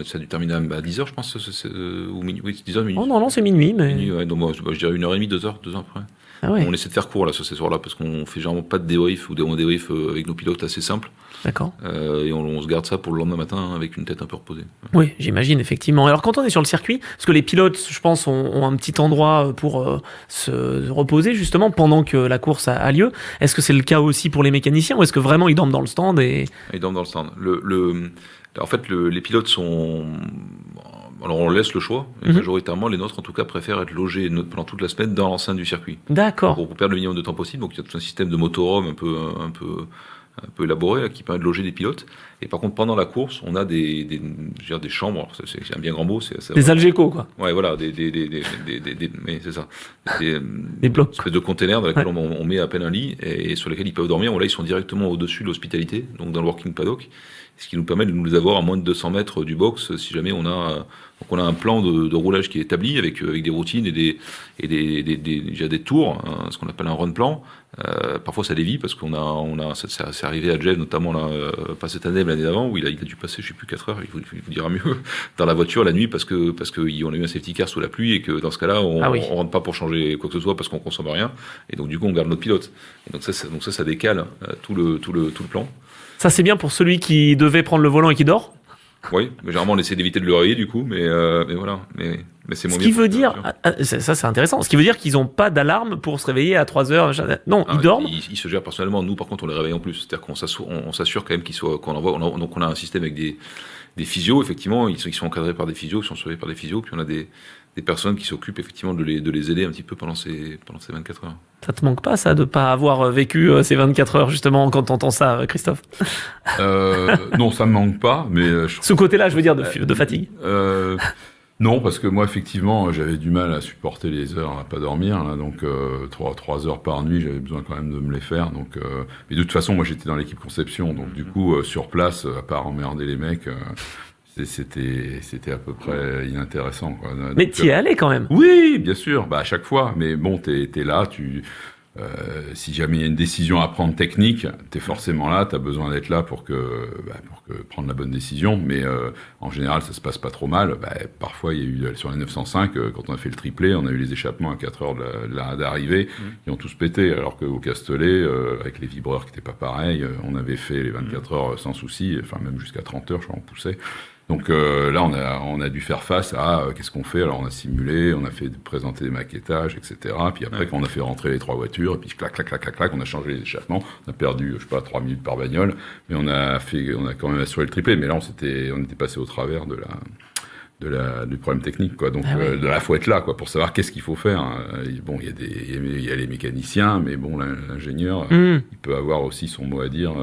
ça a dû terminer à 10h, je pense, ou minuit, oui, 10h, minuit. Oh non, c'est minuit, mais... Minuit, ouais, donc moi, je dirais 1h30, 2h après. Ah ouais. On essaie de faire court là sur ces soirs-là parce qu'on fait généralement pas de débrief ou des débriefs avec nos pilotes assez simples. D'accord. Et on se garde ça pour le lendemain matin avec une tête un peu reposée. Oui, j'imagine effectivement. Alors quand on est sur le circuit, parce que les pilotes, je pense, ont un petit endroit pour se reposer justement pendant que la course a lieu. Est-ce que c'est le cas aussi pour les mécaniciens ou est-ce que vraiment ils dorment dans le stand et... Ils dorment dans le stand. En fait, les pilotes sont alors on laisse le choix, mais majoritairement les nôtres en tout cas préfèrent être logés pendant toute la semaine dans l'enceinte du circuit. D'accord. Pour perdre le minimum de temps possible, donc il y a tout un système de motorhome un peu élaboré là, qui permet de loger des pilotes. Et par contre pendant la course, on a des chambres, alors, c'est un bien grand mot, Des Algeco, quoi. Ouais, voilà, mais c'est ça. Des blocs. Une espèce de containers dans lesquels on met à peine un lit et sur lesquels ils peuvent dormir. Bon, là, ils sont directement au-dessus de l'hospitalité, donc dans le working paddock, ce qui nous permet de nous les avoir à moins de 200 mètres du box si jamais on a un plan de roulage qui est établi avec des routines et déjà des tours, hein, ce qu'on appelle un run plan. Parfois ça dévie parce c'est arrivé à Jeff notamment là, pas cette année mais l'année d'avant où il a dû passer je sais plus 4 heures, il vous dira mieux, dans la voiture la nuit parce que on a eu un safety car sous la pluie et que dans ce cas-là on rentre pas pour changer quoi que ce soit parce qu'on consomme rien et donc du coup on garde notre pilote. Et donc ça décale tout le plan. Ça c'est bien pour celui qui devait prendre le volant et qui dort. Oui, mais généralement on essaie d'éviter de le réveiller du coup, mais voilà, mais c'est moins bien. Ce qui veut dire, ça c'est intéressant, ce qui veut dire qu'ils n'ont pas d'alarme pour se réveiller à 3 heures, non, ils dorment. Ils se gèrent personnellement, nous par contre on les réveille en plus, c'est-à-dire qu'on s'assure quand même donc on a un système avec des physios, effectivement, ils sont encadrés par des physios, ils sont surveillés par des physios, puis on a des personnes qui s'occupent effectivement de les aider un petit peu pendant ces 24 heures. Ça te manque pas, ça, de pas avoir vécu ces 24 heures, justement, quand t'entends ça, Christophe? Non, ça me manque pas, mais... Ce côté-là, je veux dire, de fatigue. Non, parce que moi, effectivement, j'avais du mal à supporter les heures à pas dormir, là, donc 3 heures par nuit, j'avais besoin quand même de me les faire. Donc, mais de toute façon, moi, j'étais dans l'équipe conception, donc du coup, sur place, à part emmerder les mecs... C'était à peu près inintéressant, quoi. Mais t'y es allé quand même. Oui, bien sûr, à chaque fois. Mais bon, t'es là, si jamais il y a une décision à prendre technique, t'es forcément là, t'as besoin d'être là pour prendre la bonne décision. Mais en général, ça se passe pas trop mal. Parfois, il y a eu sur les 905, quand on a fait le triplé, on a eu les échappements à 4 heures d'arrivée, qui ont tous pété. Alors qu'au Castellet, avec les vibreurs qui étaient pas pareils, on avait fait les 24 heures sans souci, enfin même jusqu'à 30 heures, je crois, on poussait. Donc là, on a dû faire face à qu'est-ce qu'on fait. Alors on a simulé, on a fait présenter des maquettages, etc. Puis après, quand on a fait rentrer les 3 voitures, et puis clac, on a changé les échappements. On a perdu, 3 minutes par bagnole, mais on a quand même assuré le triplé. Mais là, on était passé au travers du problème technique, quoi. Donc de la faut être là, quoi, pour savoir qu'est-ce qu'il faut faire. Bon, il y a les mécaniciens, mais bon, l'ingénieur, il peut avoir aussi son mot à dire.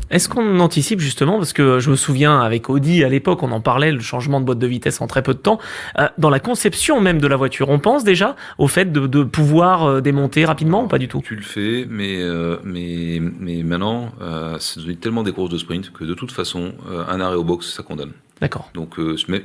Est-ce qu'on anticipe justement, parce que je me souviens avec Audi à l'époque on en parlait, le changement de boîte de vitesse en très peu de temps, dans la conception même de la voiture, on pense déjà au fait de pouvoir démonter rapidement ou pas du tout? Tu le fais, mais maintenant c'est devenu tellement des courses de sprint que de toute façon un arrêt au box ça condamne. D'accord. Donc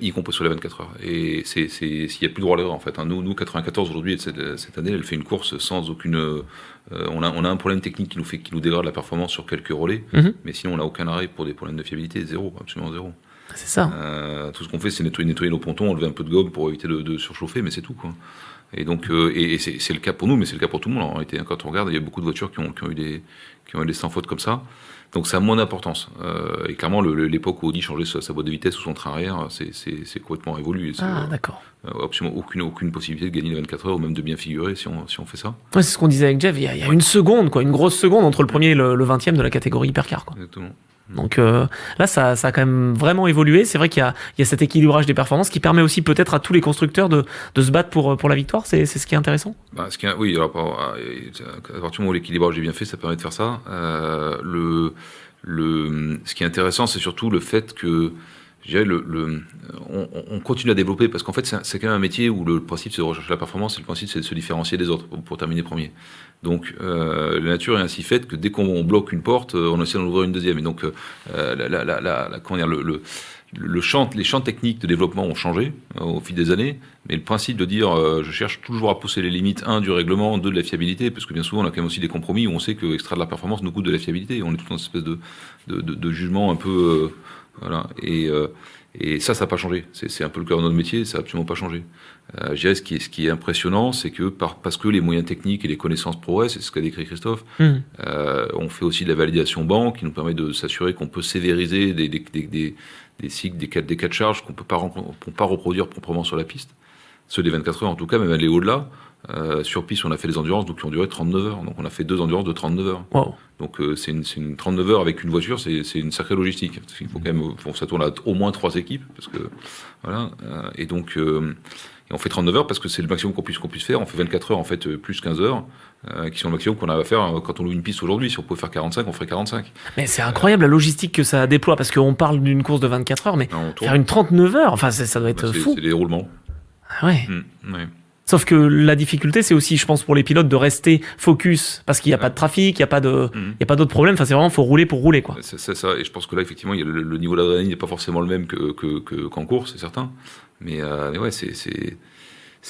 y compris sur les 24 heures. Et s'il n'y a plus droit à l'erreur en fait. Nous 94 aujourd'hui, cette année, elle fait une course sans aucune. On a un problème technique qui nous dégrade la performance sur quelques relais, mais sinon on n'a aucun arrêt pour des problèmes de fiabilité, absolument zéro. C'est ça. Tout ce qu'on fait, c'est nettoyer nos pontons, enlever un peu de gomme pour éviter de surchauffer, mais c'est tout, quoi. Et donc, et c'est le cas pour nous, mais c'est le cas pour tout le monde. En réalité, quand on regarde, il y a beaucoup de voitures qui ont eu des sans faute comme ça. Donc ça a moins d'importance. Et clairement, l'époque où Audi changeait sa boîte de vitesse ou son train arrière, c'est complètement évolué. D'accord. Absolument aucune possibilité de gagner les 24 heures ou même de bien figurer si on fait ça. Ouais, c'est ce qu'on disait avec Jeff. Il y a une seconde, quoi, une grosse seconde entre le premier et le 20e de la catégorie hypercar, quoi. Exactement. Donc là, ça a quand même vraiment évolué. C'est vrai qu'il y a cet équilibrage des performances qui permet aussi peut-être à tous les constructeurs de se battre pour la victoire. C'est ce qui est intéressant. Oui, alors, à partir du moment où l'équilibrage est bien fait, ça permet de faire ça. Ce qui est intéressant, c'est surtout le fait que je dirais on continue à développer parce qu'en fait c'est quand même un métier où le principe c'est de rechercher la performance et le principe c'est de se différencier des autres pour terminer premier. Donc la nature est ainsi faite que dès qu'on bloque une porte, on essaie d'en ouvrir une deuxième. Et donc comment dire, les champs techniques de développement ont changé au fil des années, mais le principe de dire je cherche toujours à pousser les limites 1 du règlement, 2 de la fiabilité, parce que bien souvent on a quand même aussi des compromis où on sait que extraire de la performance nous coûte de la fiabilité et on est tout dans une espèce de jugement un peu voilà. Et ça n'a pas changé. C'est un peu le cœur de notre métier, ça n'a absolument pas changé. Je dirais ce qui est impressionnant, c'est que parce que les moyens techniques et les connaissances progressent, c'est ce qu'a décrit Christophe, on fait aussi de la validation banc qui nous permet de s'assurer qu'on peut sévériser des cycles, des cas de charge qu'on peut pas reproduire proprement sur la piste. ceux des 24 heures en tout cas, même aller au-delà. Sur piste, on a fait des endurances qui ont duré 39 heures. Donc on a fait 2 endurances de 39 heures. Wow. Donc c'est une 39 heures avec une voiture, c'est une sacrée logistique. Parce qu'il faut quand même, ça tourne à au moins 3 équipes, parce que voilà. Et donc et on fait 39 heures parce que c'est le maximum qu'on puisse faire. On fait 24 heures en fait plus 15 heures, qui sont le maximum qu'on a à faire quand on loue une piste aujourd'hui. Si on pouvait faire 45, on ferait 45. Mais c'est incroyable la logistique que ça déploie, parce qu'on parle d'une course de 24 heures, mais Non, faire une 39 heures, enfin ça doit être fou. C'est des roulements. Ah ouais. Ouais. Sauf que la difficulté, c'est aussi, je pense, pour les pilotes de rester focus, parce qu'il n'y a pas de trafic, il n'y a pas d'autres problèmes. Enfin, c'est vraiment, faut rouler pour rouler, quoi. C'est ça. Et je pense que là, effectivement, le niveau d'adrénaline n'est pas forcément le même qu'en course, c'est certain. Mais ouais, de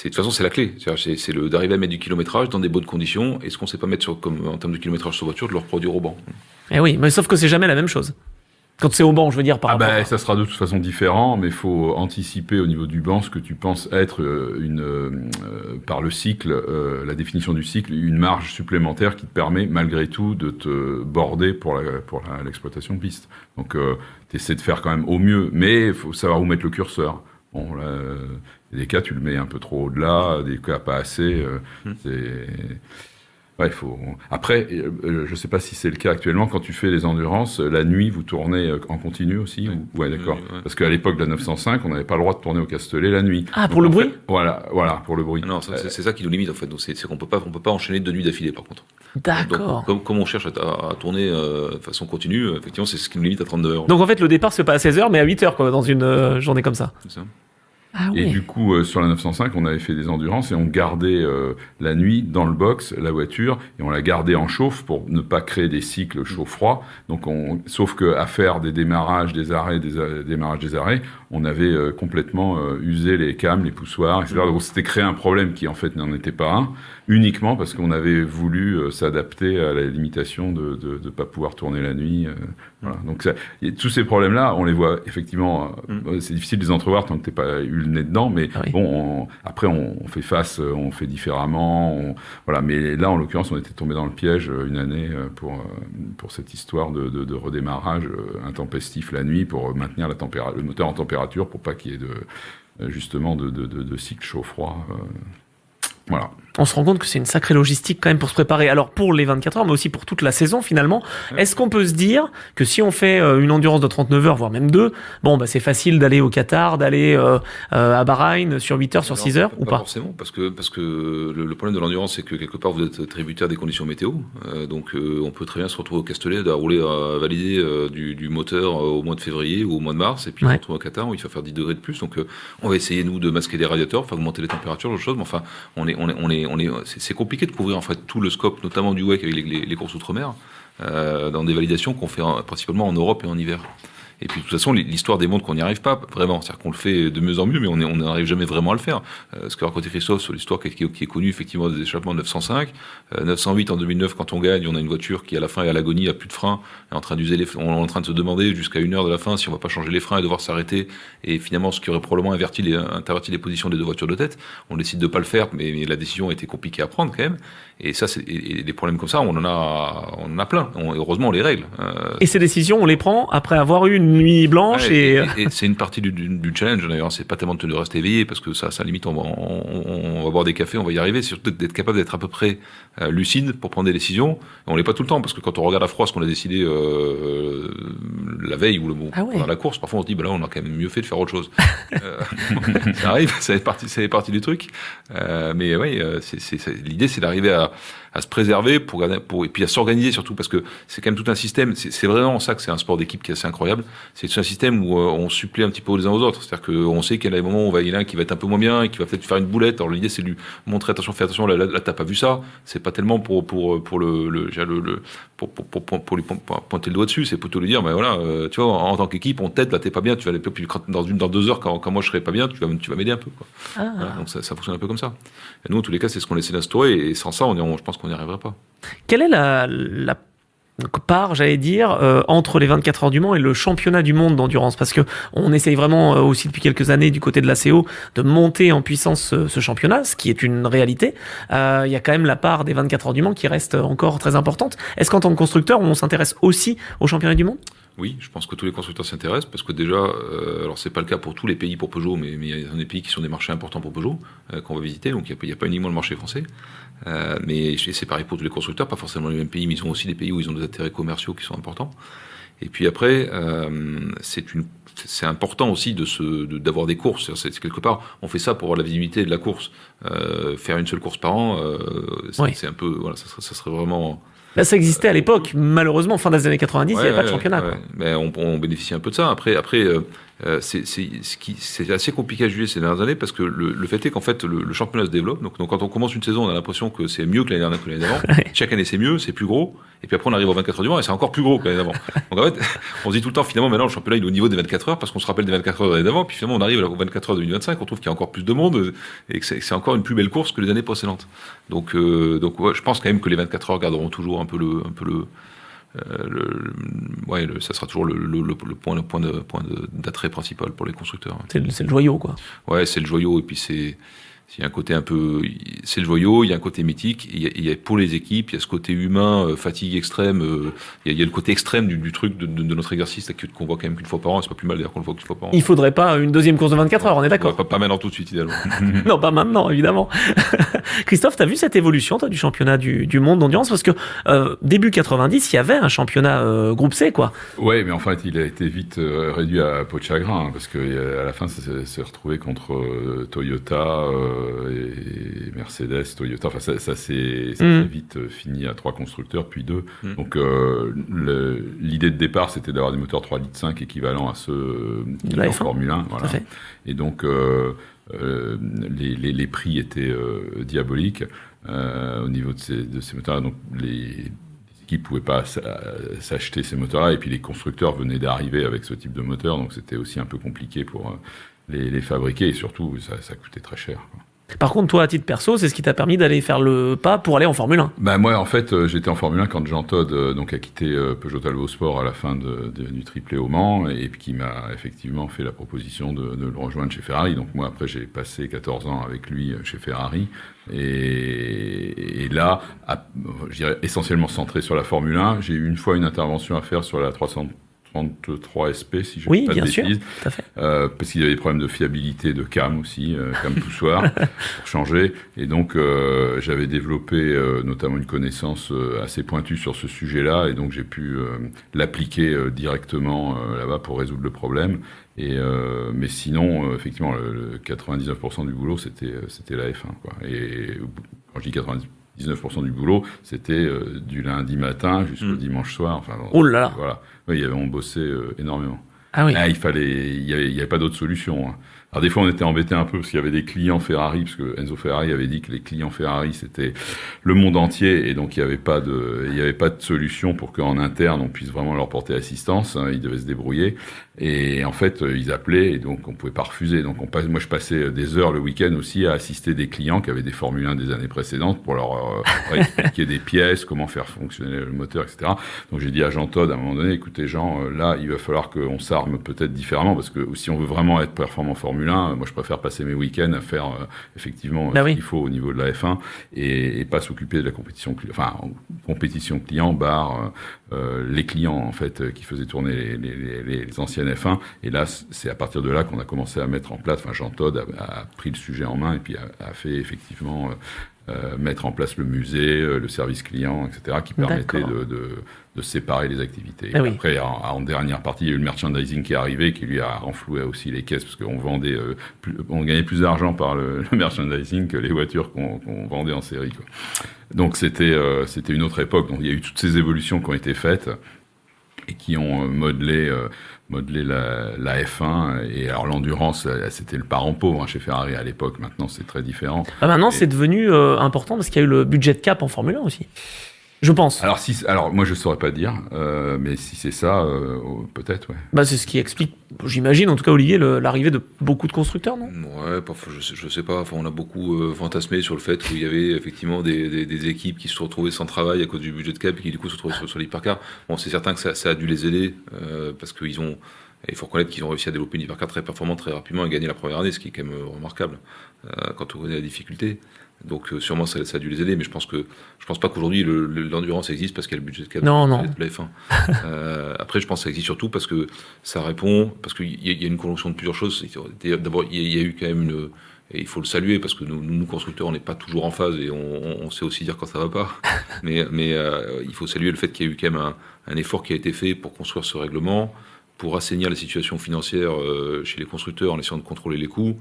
toute façon, c'est la clé. C'est d'arriver à mettre du kilométrage dans des bonnes conditions. Et ce qu'on ne sait pas mettre comme en termes de kilométrage sur voiture, de le reproduire au banc. Eh oui, mais sauf que c'est jamais la même chose. Quand c'est au banc, je veux dire, par rapport à... Ça sera de toute façon différent, mais il faut anticiper au niveau du banc ce que tu penses être par le cycle, la définition du cycle, une marge supplémentaire qui te permet malgré tout de te border pour l'exploitation de piste. Donc tu essaies de faire quand même au mieux, mais il faut savoir où mettre le curseur. Bon, là, il y a des cas, tu le mets un peu trop au-delà, des cas pas assez. Ouais, il faut. Après, je sais pas si c'est le cas actuellement. Quand tu fais les endurances, la nuit, vous tournez en continu aussi. Ouais, d'accord. Oui. Parce qu'à l'époque de la 905, on n'avait pas le droit de tourner au Castellet la nuit. Ah, pour le bruit. Voilà, pour le bruit. Non, c'est ça qui nous limite en fait. Donc c'est qu'on peut pas enchaîner 2 nuits d'affilée par contre. D'accord. Donc, comme on cherche à tourner de façon continue, effectivement, c'est ce qui nous limite à 32 heures. Donc en fait, le départ, c'est pas à 16 heures, mais à 8 heures, quoi, dans une journée comme ça. C'est ça. Ah Et oui. du coup, sur la 905, on avait fait des endurances et on gardait la nuit dans le box la voiture et on la gardait en chauffe pour ne pas créer des cycles chaud-froid. Donc, sauf que à faire des démarrages, des arrêts, démarrages, des arrêts, on avait complètement usé les cams, les poussoirs, etc. Donc, c'était créé un problème qui en fait n'en était pas un, uniquement parce qu'on avait voulu s'adapter à la limitation de ne pas pouvoir tourner la nuit. Voilà. Donc, tous ces problèmes-là, on les voit effectivement. C'est difficile de les entrevoir tant que t'es pas eu le nez dedans, mais bon, après on fait face, on fait différemment, voilà. Mais là, en l'occurrence, on était tombé dans le piège une année pour cette histoire de redémarrage intempestif la nuit pour maintenir le moteur en température pour pas qu'il y ait de cycle chaud-froid. Voilà. On se rend compte que c'est une sacrée logistique quand même pour se préparer. Alors pour les 24 heures, mais aussi pour toute la saison finalement. Est-ce qu'on peut se dire que si on fait une endurance de 39 heures, voire même 2, bon, bah, c'est facile d'aller au Qatar, d'aller à Bahreïn sur 8 heures, sur 6 heures ou pas forcément, parce que le problème de l'endurance, c'est que quelque part vous êtes tributaire des conditions météo. Donc on peut très bien se retrouver au Castellet, à rouler à valider du moteur au mois de février ou au mois de mars, et puis on se retrouve au Qatar où il va faire 10 degrés de plus. Donc on va essayer nous de masquer les radiateurs, enfin augmenter les températures, d'autres choses. Mais enfin, c'est compliqué de couvrir en fait tout le scope, notamment du WEC avec les courses outre-mer, dans des validations qu'on fait principalement en Europe et en hiver. Et puis de toute façon, l'histoire démontre qu'on n'y arrive pas vraiment. C'est-à-dire qu'on le fait de mieux en mieux, mais on n'arrive jamais vraiment à le faire. Ce que racontait Christophe sur l'histoire qui est connue effectivement des échappements de 905, 908 en 2009 quand on gagne, on a une voiture qui à la fin est à l'agonie, a plus de frein, est en train d'user on est en train de se demander jusqu'à 1 heure de la fin si on va pas changer les freins et devoir s'arrêter. Et finalement, ce qui aurait probablement interverti les positions des 2 voitures de tête, on décide de pas le faire, mais la décision a été compliquée à prendre quand même. Et ça, et des problèmes comme ça, on en a plein. Heureusement, on les règle. Et ces décisions, on les prend après avoir eu une nuit blanche et c'est une partie du challenge d'ailleurs. C'est pas tellement de rester éveillé parce que ça limite on va boire des cafés, on va y arriver. C'est surtout d'être capable d'être à peu près lucide pour prendre des décisions. Et on l'est pas tout le temps parce que quand on regarde à froid ce qu'on a décidé la veille ou pendant la course, parfois on se dit bah là on a quand même mieux fait de faire autre chose. Ça arrive, ça fait partie du truc. Mais oui, l'idée c'est d'arriver à se préserver et puis à s'organiser surtout parce que c'est quand même tout un système. C'est vraiment ça que c'est un sport d'équipe qui est assez incroyable. C'est un système où on supplée un petit peu les uns aux autres. C'est-à-dire qu'on sait qu'il y a des moments où il y en a un qui va être un peu moins bien et qui va peut-être faire une boulette. Alors l'idée c'est de lui montrer attention, fais attention, là t'as pas vu ça. C'est pas tellement pour lui pointer le doigt dessus, c'est plutôt lui dire mais voilà, tu vois, en tant qu'équipe on t'aide, là t'es pas bien, tu vas aller puis dans 2 heures quand moi je serai pas bien, tu vas m'aider un peu quoi. Voilà, donc ça fonctionne un peu comme ça. Et nous en tous les cas c'est ce qu'on essaie d'instaurer et sans ça je pense qu'on n'y arriverait pas. Quelle est la part, j'allais dire, entre les 24 heures du Mans et le championnat du monde d'endurance? Parce que on essaye vraiment aussi depuis quelques années du côté de l'ACO de monter en puissance ce championnat, ce qui est une réalité. Il y a quand même la part des 24 heures du Mans qui reste encore très importante. Est-ce qu'en tant que constructeur, on s'intéresse aussi au championnat du monde? Oui, je pense que tous les constructeurs s'y intéressent parce que déjà, alors c'est pas le cas pour tous les pays pour Peugeot, mais il y a des pays qui sont des marchés importants pour Peugeot qu'on va visiter, donc il y a pas uniquement le marché français, mais c'est pareil pour tous les constructeurs, pas forcément les mêmes pays, mais ils ont aussi des pays où ils ont des intérêts commerciaux qui sont importants. Et puis après, c'est important aussi d'avoir des courses. C'est quelque part, on fait ça pour avoir la visibilité de la course. Faire une seule course par an, c'est un peu, voilà, ça serait vraiment. Là, ça existait à l'époque. Malheureusement, fin des années 90, il n'y avait pas de championnat. Quoi. Mais on bénéficie un peu de ça. Après, c'est assez compliqué à juger ces dernières années parce que le fait est qu'en fait, le championnat se développe. Donc, quand on commence une saison, on a l'impression que c'est mieux que l'année dernière que l'année d'avant. Chaque année, c'est mieux, c'est plus gros. Et puis après, on arrive aux 24 heures du Mans et c'est encore plus gros que l'année d'avant. Donc en fait, on se dit tout le temps, finalement, maintenant, le championnat, il est au niveau des 24 heures parce qu'on se rappelle des 24 heures de l'année d'avant. Puis finalement, on arrive aux 24 heures de 2025, on trouve qu'il y a encore plus de monde et que c'est encore une plus belle course que les années précédentes. Donc ouais, je pense quand même que les 24 heures garderont toujours un peu ça sera toujours le point d'attrait principal pour les constructeurs. C'est le joyau, quoi. Ouais, c'est le joyau, et puis il y a un côté un peu, c'est le joyau, il y a un côté mythique, il y a pour les équipes, il y a ce côté humain, fatigue extrême, il y a le côté extrême du truc de notre exercice là, qu'on voit quand même qu'une fois par an, c'est pas plus mal d'ailleurs qu'on le voit qu'une fois par an. Il faudrait pas une deuxième course de 24 heures, on est d'accord. Pas maintenant tout de suite, idéalement. Non, pas maintenant, évidemment. Christophe, t'as vu cette évolution, toi, du championnat du monde d'endurance? Parce que début 90, il y avait un championnat groupe C, quoi. Ouais, mais en fait, il a été vite réduit à peau de chagrin, parce que à la fin, ça s'est retrouvé contre Toyota et Mercedes, Toyota. Enfin, ça s'est vite fini à 3 constructeurs, puis 2. Donc, l'idée de départ, c'était d'avoir des moteurs 3,5 litres équivalents à ceux qui étaient en Formule 1. Voilà. Et donc, les prix étaient diaboliques au niveau de ces moteurs. Donc, les équipes pouvaient pas s'acheter ces moteurs-là, et puis les constructeurs venaient d'arriver avec ce type de moteur, donc c'était aussi un peu compliqué pour les fabriquer, et surtout, ça coûtait très cher, quoi. Par contre, toi, à titre perso, c'est ce qui t'a permis d'aller faire le pas pour aller en Formule 1. Bah moi, en fait, j'étais en Formule 1 quand Jean Todt donc a quitté Peugeot Talbot Sport à la fin du triplé au Mans, et puis qui m'a effectivement fait la proposition de le rejoindre chez Ferrari. Donc moi, après, j'ai passé 14 ans avec lui chez Ferrari, et là, je dirais essentiellement centré sur la Formule 1. J'ai eu une fois une intervention à faire sur la 333 SP, si je ne dis pas de bêtises. Bien sûr, tout à fait. Parce qu'il y avait des problèmes de fiabilité de cam aussi, cam poussoir, pour changer. Et donc, j'avais développé notamment une connaissance assez pointue sur ce sujet-là, et donc j'ai pu l'appliquer directement là-bas pour résoudre le problème. Mais sinon, effectivement, le 99% du boulot, c'était la F1, quoi. Et quand je dis 99% du boulot, c'était du lundi matin jusqu'au dimanche soir. Enfin, oh là là. Voilà. Oui, on bossait énormément. Ah oui. Il y avait pas d'autre solution, hein. Alors des fois on était embêté un peu parce qu'il y avait des clients Ferrari, parce que Enzo Ferrari avait dit que les clients Ferrari c'était le monde entier, et donc il y avait pas de solution pour qu'en interne on puisse vraiment leur porter assistance, hein. Ils devaient se débrouiller, et en fait ils appelaient, et donc on pouvait pas refuser. Donc moi je passais des heures le week-end aussi à assister des clients qui avaient des Formule 1 des années précédentes pour leur expliquer des pièces, comment faire fonctionner le moteur, etc. Donc j'ai dit à Jean Todt à un moment donné, écoutez Jean, là il va falloir qu'on s'arme peut-être différemment, parce que si on veut vraiment être performant en Formule 1, moi je préfère passer mes week-ends à faire effectivement ce qu'il faut au niveau de la F1, et pas s'occuper de la compétition client les clients en fait qui faisaient tourner les anciennes F1. Et là c'est à partir de là qu'on a commencé à mettre en place, enfin Jean Todt a pris le sujet en main, et puis a fait effectivement mettre en place le musée, le service client, etc., qui permettait de séparer les activités. Et après, en dernière partie, il y a eu le merchandising qui est arrivé, qui lui a renfloué aussi les caisses, parce qu'on vendait, on gagnait plus d'argent par le merchandising que les voitures qu'on vendait en série, quoi. Donc c'était une autre époque. Donc il y a eu toutes ces évolutions qui ont été faites et qui ont modelé la F1. Et alors l'endurance, c'était le parent pauvre, hein, chez Ferrari à l'époque. Maintenant, c'est très différent. Maintenant, c'est devenu important parce qu'il y a eu le budget de cap en Formule 1 aussi. Je pense. Alors moi je saurais pas dire, mais si c'est ça, peut-être, ouais. Bah c'est ce qui explique, j'imagine, en tout cas Olivier, l'arrivée de beaucoup de constructeurs, non? Ouais, parfois, je sais pas. Enfin, on a beaucoup fantasmé sur le fait qu'il y avait effectivement des équipes qui se sont retrouvées sans travail à cause du budget de cap, et qui du coup se retrouvaient sur l'hypercar. Bon, c'est certain que ça a dû les aider parce qu'il faut reconnaître qu'ils ont réussi à développer une hypercar très performante très rapidement et gagner la première année, ce qui est quand même remarquable quand on connaît la difficulté. Donc sûrement ça a dû les aider, mais je pense pas qu'aujourd'hui l'endurance existe parce qu'il y a le budget de cadre Non. de la F1. Après, je pense que ça existe surtout parce que ça répond, parce qu'il y a une conjonction de plusieurs choses. D'abord, il y a eu quand même et il faut le saluer parce que nous constructeurs, on n'est pas toujours en phase et on sait aussi dire quand ça va pas. mais il faut saluer le fait qu'il y a eu quand même un effort qui a été fait pour construire ce règlement, pour assainir la situation financière chez les constructeurs en essayant de contrôler les coûts,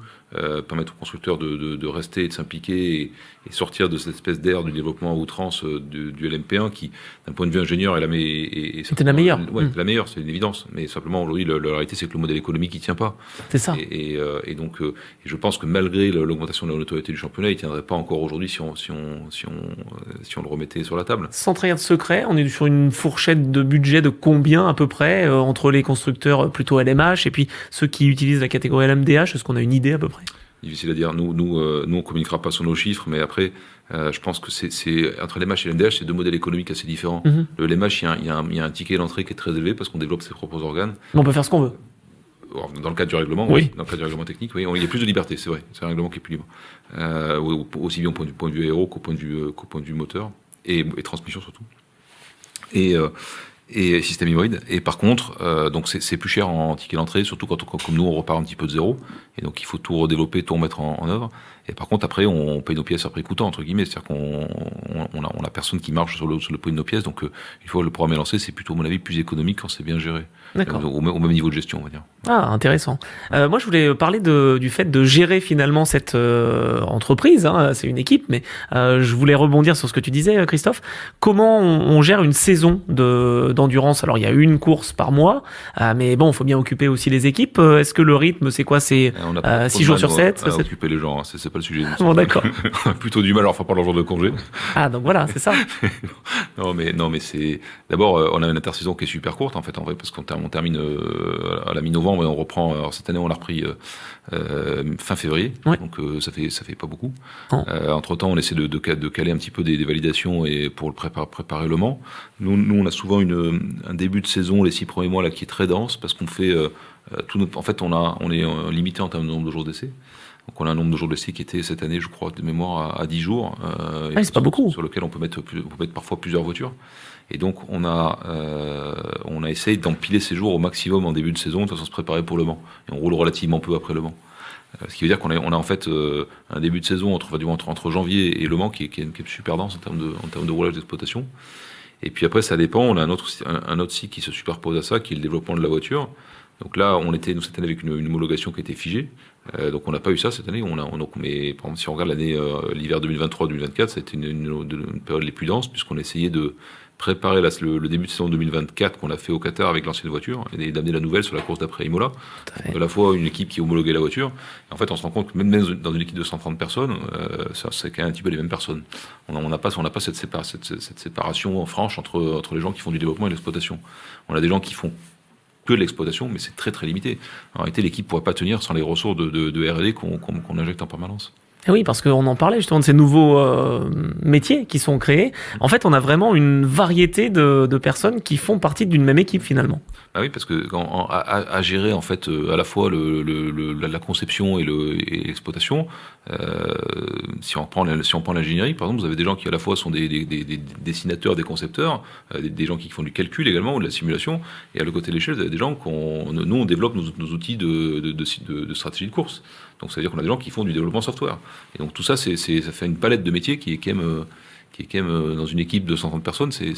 permettre aux constructeurs de rester et de s'impliquer et sortir de cette espèce d'ère du développement à outrance du LMP1 qui, d'un point de vue ingénieur, c'était la meilleure. Ouais, la meilleure, c'est une évidence. Mais simplement, aujourd'hui, la réalité, c'est que le modèle économique, il tient pas. C'est ça. Et donc, je pense que malgré l'augmentation de la notoriété du championnat, il tiendrait pas encore aujourd'hui si on le remettait sur la table. Sans trahir de secret, on est sur une fourchette de budget de combien à peu près entre les constructeurs plutôt LMH et puis ceux qui utilisent la catégorie LMDH? Est-ce qu'on a une idée à peu près? Difficile à dire. Nous, on communiquera pas sur nos chiffres, mais après, je pense que c'est entre LMH et LMDH, c'est deux modèles économiques assez différents. Mm-hmm. Le LMH, il y a un ticket d'entrée qui est très élevé parce qu'on développe ses propres organes. On peut faire ce qu'on veut. Dans le cadre du règlement, oui. Dans le cadre du règlement technique, oui. Il y a plus de liberté, c'est vrai. C'est un règlement qui est plus libre. Aussi bien au point de vue aéro qu'au point de vue moteur et transmission surtout. Et système hybride. Et par contre, donc c'est plus cher en ticket d'entrée, surtout quand comme nous on repart un petit peu de zéro. Et donc il faut tout redévelopper, tout remettre en œuvre. Et par contre après on paye nos pièces à prix coûtant entre guillemets, c'est-à-dire qu'on a personne qui marche sur le prix de nos pièces. Donc une fois que le programme est lancé, c'est plutôt à mon avis plus économique quand c'est bien géré. D'accord. Au même niveau de gestion, on va dire. Ah, intéressant. Moi, je voulais parler du fait de gérer finalement cette entreprise. Hein, c'est une équipe, mais je voulais rebondir sur ce que tu disais, Christophe. Comment on gère une saison d'endurance? Alors, il y a une course par mois, mais bon, il faut bien occuper aussi les équipes. Est-ce que le rythme, c'est quoi? C'est 6 jours sur 7 à occuper les gens, hein. C'est pas le sujet. Bon, d'accord. On a plutôt du mal à leur faire prendre leur jour de congé. Ah, donc voilà, c'est ça. non, mais c'est... D'abord, on a une intersaison qui est super courte, en vrai, parce qu'on termine à la mi-novembre et on reprend. Alors cette année, on l'a repris fin février, ouais. Donc ça fait pas beaucoup. Oh. Entre-temps, on essaie de caler un petit peu des validations et pour le préparer le Mans. Nous, on a souvent un début de saison, les 6 premiers mois là, qui est très dense parce qu'on fait en fait, on est limité en termes de nombre de jours d'essai. Donc on a un nombre de jours d'essai qui était cette année, je crois, de mémoire à 10 jours. C'est pas beaucoup. Sur lequel on peut mettre parfois plusieurs voitures. Et donc on a essayé d'empiler ces jours au maximum en début de saison de façon à se préparer pour le Mans. Et on roule relativement peu après le Mans. Ce qui veut dire qu'on a en fait un début de saison entre janvier et le Mans qui est super dense en termes de roulage d'exploitation. Et puis après ça dépend. On a un autre cycle qui se superpose à ça, qui est le développement de la voiture. Donc là, on était cette année avec une homologation qui était figée. Donc on n'a pas eu ça cette année. Mais par exemple, si on regarde l'hiver 2023-2024, ça a été une période les plus denses puisqu'on essayait de préparer le début de saison 2024 qu'on a fait au Qatar avec l'ancienne voiture et d'amener la nouvelle sur la course d'après Imola. Donc, à la fois une équipe qui homologuait la voiture. Et en fait, on se rend compte que même dans une équipe de 130 personnes, c'est quand même un petit peu les mêmes personnes. On n'a pas cette séparation franche entre les gens qui font du développement et l'exploitation. On a des gens qui font que de l'exploitation, mais c'est très très limité. En réalité, l'équipe ne pourrait pas tenir sans les ressources de R&D qu'on injecte en permanence. Et oui, parce qu'on en parlait justement de ces nouveaux métiers qui sont créés. En fait, on a vraiment une variété de personnes qui font partie d'une même équipe finalement. Ah oui, parce que à gérer en fait à la fois la conception et l'exploitation. Si on prend l'ingénierie, par exemple, vous avez des gens qui à la fois sont des dessinateurs, des concepteurs, des gens qui font du calcul également ou de la simulation. Et à l'autre côté de l'échelle, vous avez des gens nous on développe nos outils de stratégie de course. Donc ça veut dire qu'on a des gens qui font du développement software. Et donc tout ça, ça fait une palette de métiers qui est quand même dans une équipe de 130 personnes, c'est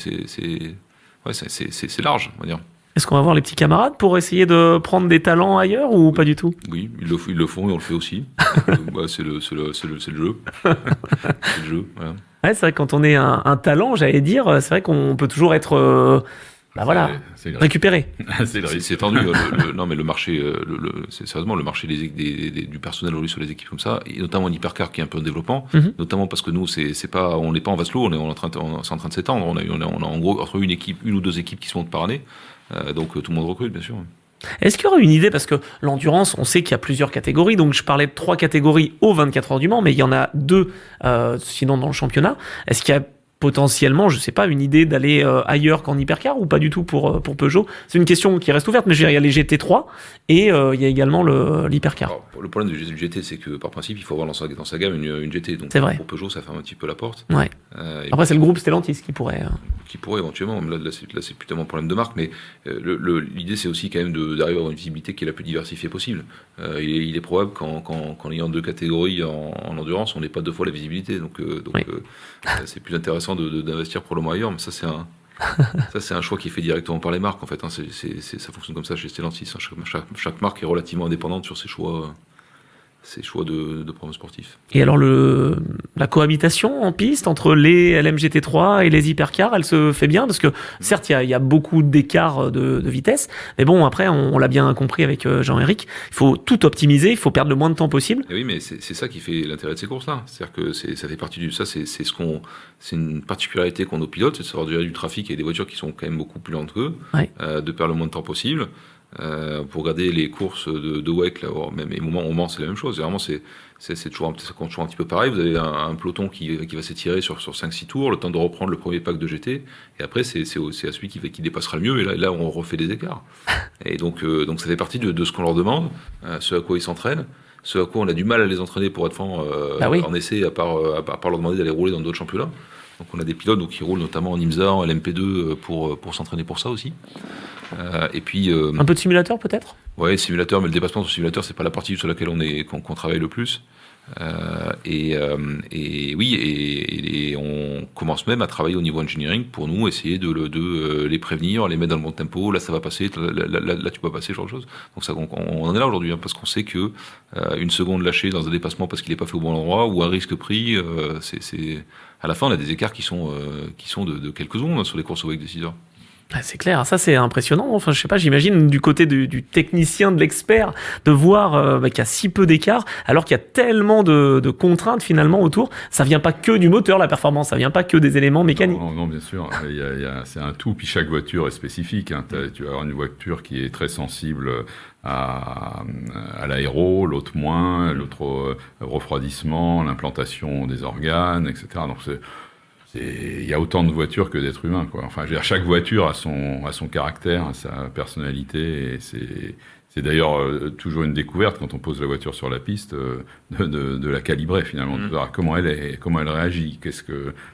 large, on va dire. Est-ce qu'on va voir les petits camarades pour essayer de prendre des talents ailleurs ou pas du tout? Oui, ils le font et on le fait aussi. C'est le jeu. C'est le jeu, voilà. Ouais, c'est vrai que quand on est un talent, j'allais dire, c'est vrai qu'on peut toujours être... récupéré. C'est tendu. Non, mais le marché, c'est sérieusement le marché du personnel aujourd'hui sur les équipes comme ça, et notamment en hypercar qui est un peu en développement, notamment parce que nous, on n'est pas en vase clos, c'est en train de s'étendre. On a en gros entre une ou deux équipes qui se montent par année, donc tout le monde recrute, bien sûr. Est-ce qu'il y aura une idée, parce que l'endurance, on sait qu'il y a plusieurs catégories, donc je parlais de 3 catégories aux 24 heures du Mans, mais il y en a 2 sinon dans le championnat. Est-ce qu'il y a potentiellement, je sais pas, une idée d'aller ailleurs qu'en hypercar ou pas du tout pour Peugeot? C'est une question qui reste ouverte, mais je veux dire, il y a les GT3 et il y a également l'hypercar. Alors, le problème du GT, c'est que par principe, il faut avoir dans sa gamme une GT. Donc C'est vrai. pour Peugeot, ça ferme un petit peu la porte. Ouais. Après, c'est le groupe Stellantis qui pourrait... Qui pourrait éventuellement, là c'est plus tellement un problème de marque, mais l'idée c'est aussi quand même d'arriver à avoir une visibilité qui est la plus diversifiée possible. Il est probable qu'en ayant deux catégories en endurance, on n'ait pas deux fois la visibilité. Donc c'est plus intéressant d'investir probablement ailleurs, mais ça c'est un choix qui est fait directement par les marques en fait. Hein. Ça fonctionne comme ça chez Stellantis. Hein. Chaque marque est relativement indépendante sur ses choix de programme sportif. Et alors la cohabitation en piste entre les LMGT3 et les hypercars, elle se fait bien parce que certes il y a beaucoup d'écarts de vitesse, mais bon après on l'a bien compris avec Jean-Éric, il faut tout optimiser, il faut perdre le moins de temps possible. Et oui, mais c'est ça qui fait l'intérêt de ces courses-là. C'est-à-dire que ça fait partie c'est une particularité qu'ont nos pilotes, c'est de savoir gérer du trafic et des voitures qui sont quand même beaucoup plus lentes qu'eux, de perdre le moins de temps possible. Pour regarder les courses de WEC, là, même au moment c'est la même chose. Vraiment, c'est toujours un petit peu pareil. Vous avez un peloton qui va s'étirer sur 5-6 tours, le temps de reprendre le premier pack de GT, et après c'est à celui qui dépassera le mieux, et là on refait des écarts. Et donc ça fait partie de ce qu'on leur demande, ce à quoi ils s'entraînent, ce à quoi on a du mal à les entraîner pour être en essai, à part leur demander d'aller rouler dans d'autres championnats. Donc on a des pilotes qui roulent notamment en IMSA, en LMP2 pour s'entraîner pour ça aussi. Et puis un peu de simulateur peut-être. Ouais, simulateur, mais le dépassement sur simulateur, c'est pas la partie sur laquelle qu'on travaille le plus. Et on commence même à travailler au niveau engineering pour nous essayer de les prévenir, les mettre dans le bon tempo. Là, ça va passer. Là, tu peux passer, ce genre de choses. Donc ça, on en est là aujourd'hui, hein, parce qu'on sait que une seconde lâchée dans un dépassement parce qu'il n'est pas fait au bon endroit ou un risque pris, c'est à la fin, on a des écarts qui sont de quelques secondes, hein, sur les courses au WEC de 6 heures. C'est clair, ça c'est impressionnant. Enfin, je sais pas, j'imagine du côté du technicien, de l'expert, de voir qu'il y a si peu d'écart, alors qu'il y a tellement de contraintes finalement autour. Ça vient pas que du moteur, la performance, ça vient pas que des éléments mécaniques. Non, bien sûr, c'est un tout. Puis chaque voiture est spécifique. Hein. Tu vas avoir une voiture qui est très sensible à l'aéro, l'autre moins, l'autre refroidissement, l'implantation des organes, etc. Donc il y a autant de voitures que d'êtres humains, quoi. Enfin, je veux dire, chaque voiture a son caractère, a sa personnalité, et c'est d'ailleurs toujours une découverte quand on pose la voiture sur la piste de la calibrer finalement, de voir comment elle réagit.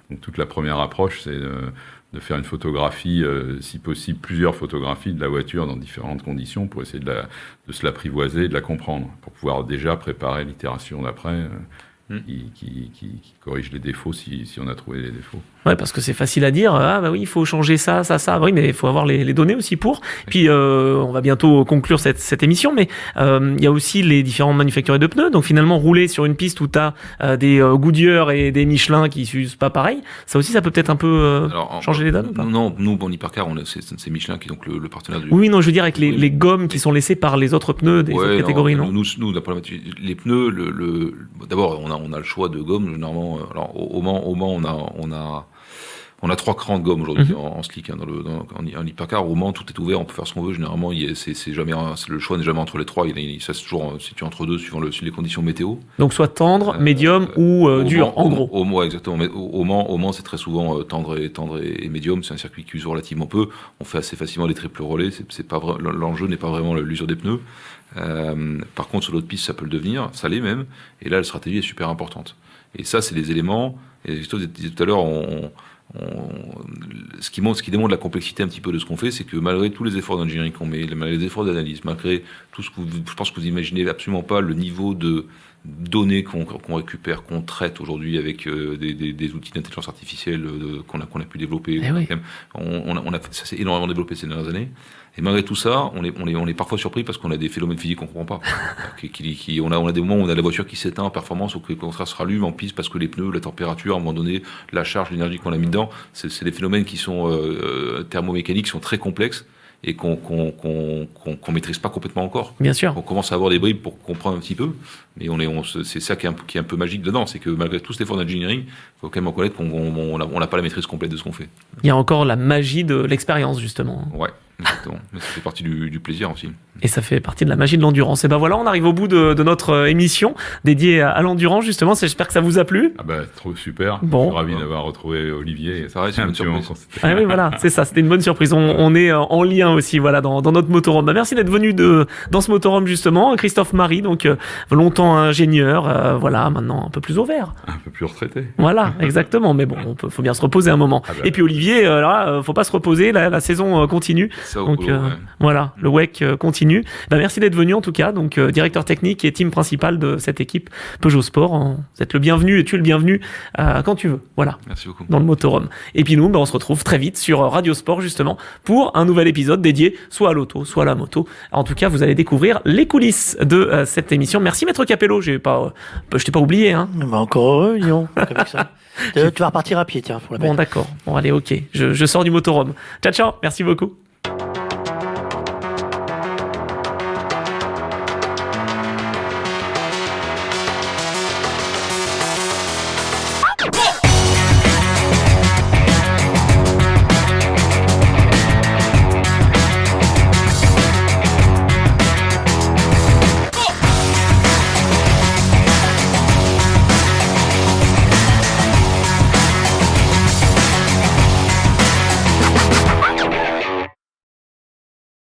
Donc toute la première approche, c'est de faire une photographie, si possible plusieurs photographies de la voiture dans différentes conditions pour essayer de se l'apprivoiser, de la comprendre, pour pouvoir déjà préparer l'itération d'après. Qui corrige les défauts si on a trouvé les défauts. Ouais, parce que c'est facile à dire, oui, il faut changer ça. Oui, mais il faut avoir les données aussi pour. Puis, on va bientôt conclure cette émission, mais il y a aussi les différents manufacturiers de pneus. Donc, finalement, rouler sur une piste où tu as des Goodyear et des Michelin qui s'usent pas pareil, ça aussi, ça peut peut-être un peu changer les donnes ou pas? Non, nous, en hypercar, c'est Michelin qui est donc le partenaire du... Oui, non, je veux dire avec les gommes qui sont laissées par les autres pneus des autres catégories, non? Nous, la problématique, les pneus, d'abord, on a le choix de gomme, généralement. Alors, au Mans, on a 3 crans de gomme aujourd'hui en slick, hein, en hypercar. Au Mans, tout est ouvert, on peut faire ce qu'on veut. Généralement, le choix n'est jamais entre les 3. Ça se toujours situé entre 2 suivant les conditions météo. Donc soit tendre, médium ou dur, en gros. Au Mans, exactement. Mais au Mans, c'est très souvent tendre et médium. C'est un circuit qui use relativement peu. On fait assez facilement des triples relais. L'enjeu n'est pas vraiment l'usure des pneus. Par contre, sur l'autre piste, ça peut le devenir. Ça l'est même. Et là, la stratégie est super importante. Et ça, c'est des éléments. Et Christophe disait tout à l'heure, ce qui démontre la complexité un petit peu de ce qu'on fait, c'est que malgré tous les efforts d'engineering qu'on met, malgré les efforts d'analyse, malgré tout je pense que vous imaginez absolument pas le niveau de données qu'on récupère, qu'on traite aujourd'hui avec des outils d'intelligence artificielle qu'on a pu développer. Oui. Ça s'est énormément développé ces dernières années. Et malgré tout ça, on est parfois surpris parce qu'on a des phénomènes physiques qu'on ne comprend pas. On a des moments où on a la voiture qui s'éteint en performance ou que le contraire se rallume en piste parce que les pneus, la température, à un moment donné, la charge, l'énergie qu'on a mis dedans, c'est des phénomènes qui sont thermomécaniques, qui sont très complexes et qu'on maîtrise pas complètement encore. Bien sûr. On commence à avoir des bribes pour comprendre un petit peu, mais c'est ça qui est un peu magique dedans, c'est que malgré tout cet effort d'engineering, il faut quand même reconnaître qu'on n'a pas la maîtrise complète de ce qu'on fait. Il y a encore la magie de l'expérience, justement. Ouais. Exactement. Mais ça fait partie du plaisir aussi. Et ça fait partie de la magie de l'endurance. Et ben voilà, on arrive au bout de notre émission dédiée à l'endurance, justement. J'espère que ça vous a plu. Ah bah, trop super. Bon. Je suis ravi d'avoir retrouvé Olivier. Ça reste une bonne surprise. Ah oui, voilà, c'est ça, c'était une bonne surprise. On est en lien aussi, voilà, dans notre motorhome. Bah, merci d'être venu dans ce motorhome, justement. Christophe Marie, donc, longtemps ingénieur, voilà, maintenant un peu plus au vert. Un peu plus retraité. Voilà, exactement. Mais bon, faut bien se reposer un moment. Ah bah. Et puis Olivier, là, faut pas se reposer, la saison continue. Ça, au Donc boulot, ouais. voilà, le WEC continue. Ben, merci d'être venu en tout cas, donc directeur technique et team principal de cette équipe Peugeot Sport. Vous êtes le bienvenu et tu es le bienvenu quand tu veux. Voilà, Merci beaucoup. dans le motorhome. Et puis nous, ben, on se retrouve très vite sur Radio Sport justement pour un nouvel épisode dédié soit à l'auto, soit à la moto. En tout cas, vous allez découvrir les coulisses de cette émission. Merci Maître Capello, je t'ai pas oublié. Hein. Bah, encore heureux, Lyon, avec ça. Tu vas repartir à pied, tiens, pour la peine. Bon d'accord, bon allez ok, je sors du motorhome. Ciao ciao, merci beaucoup.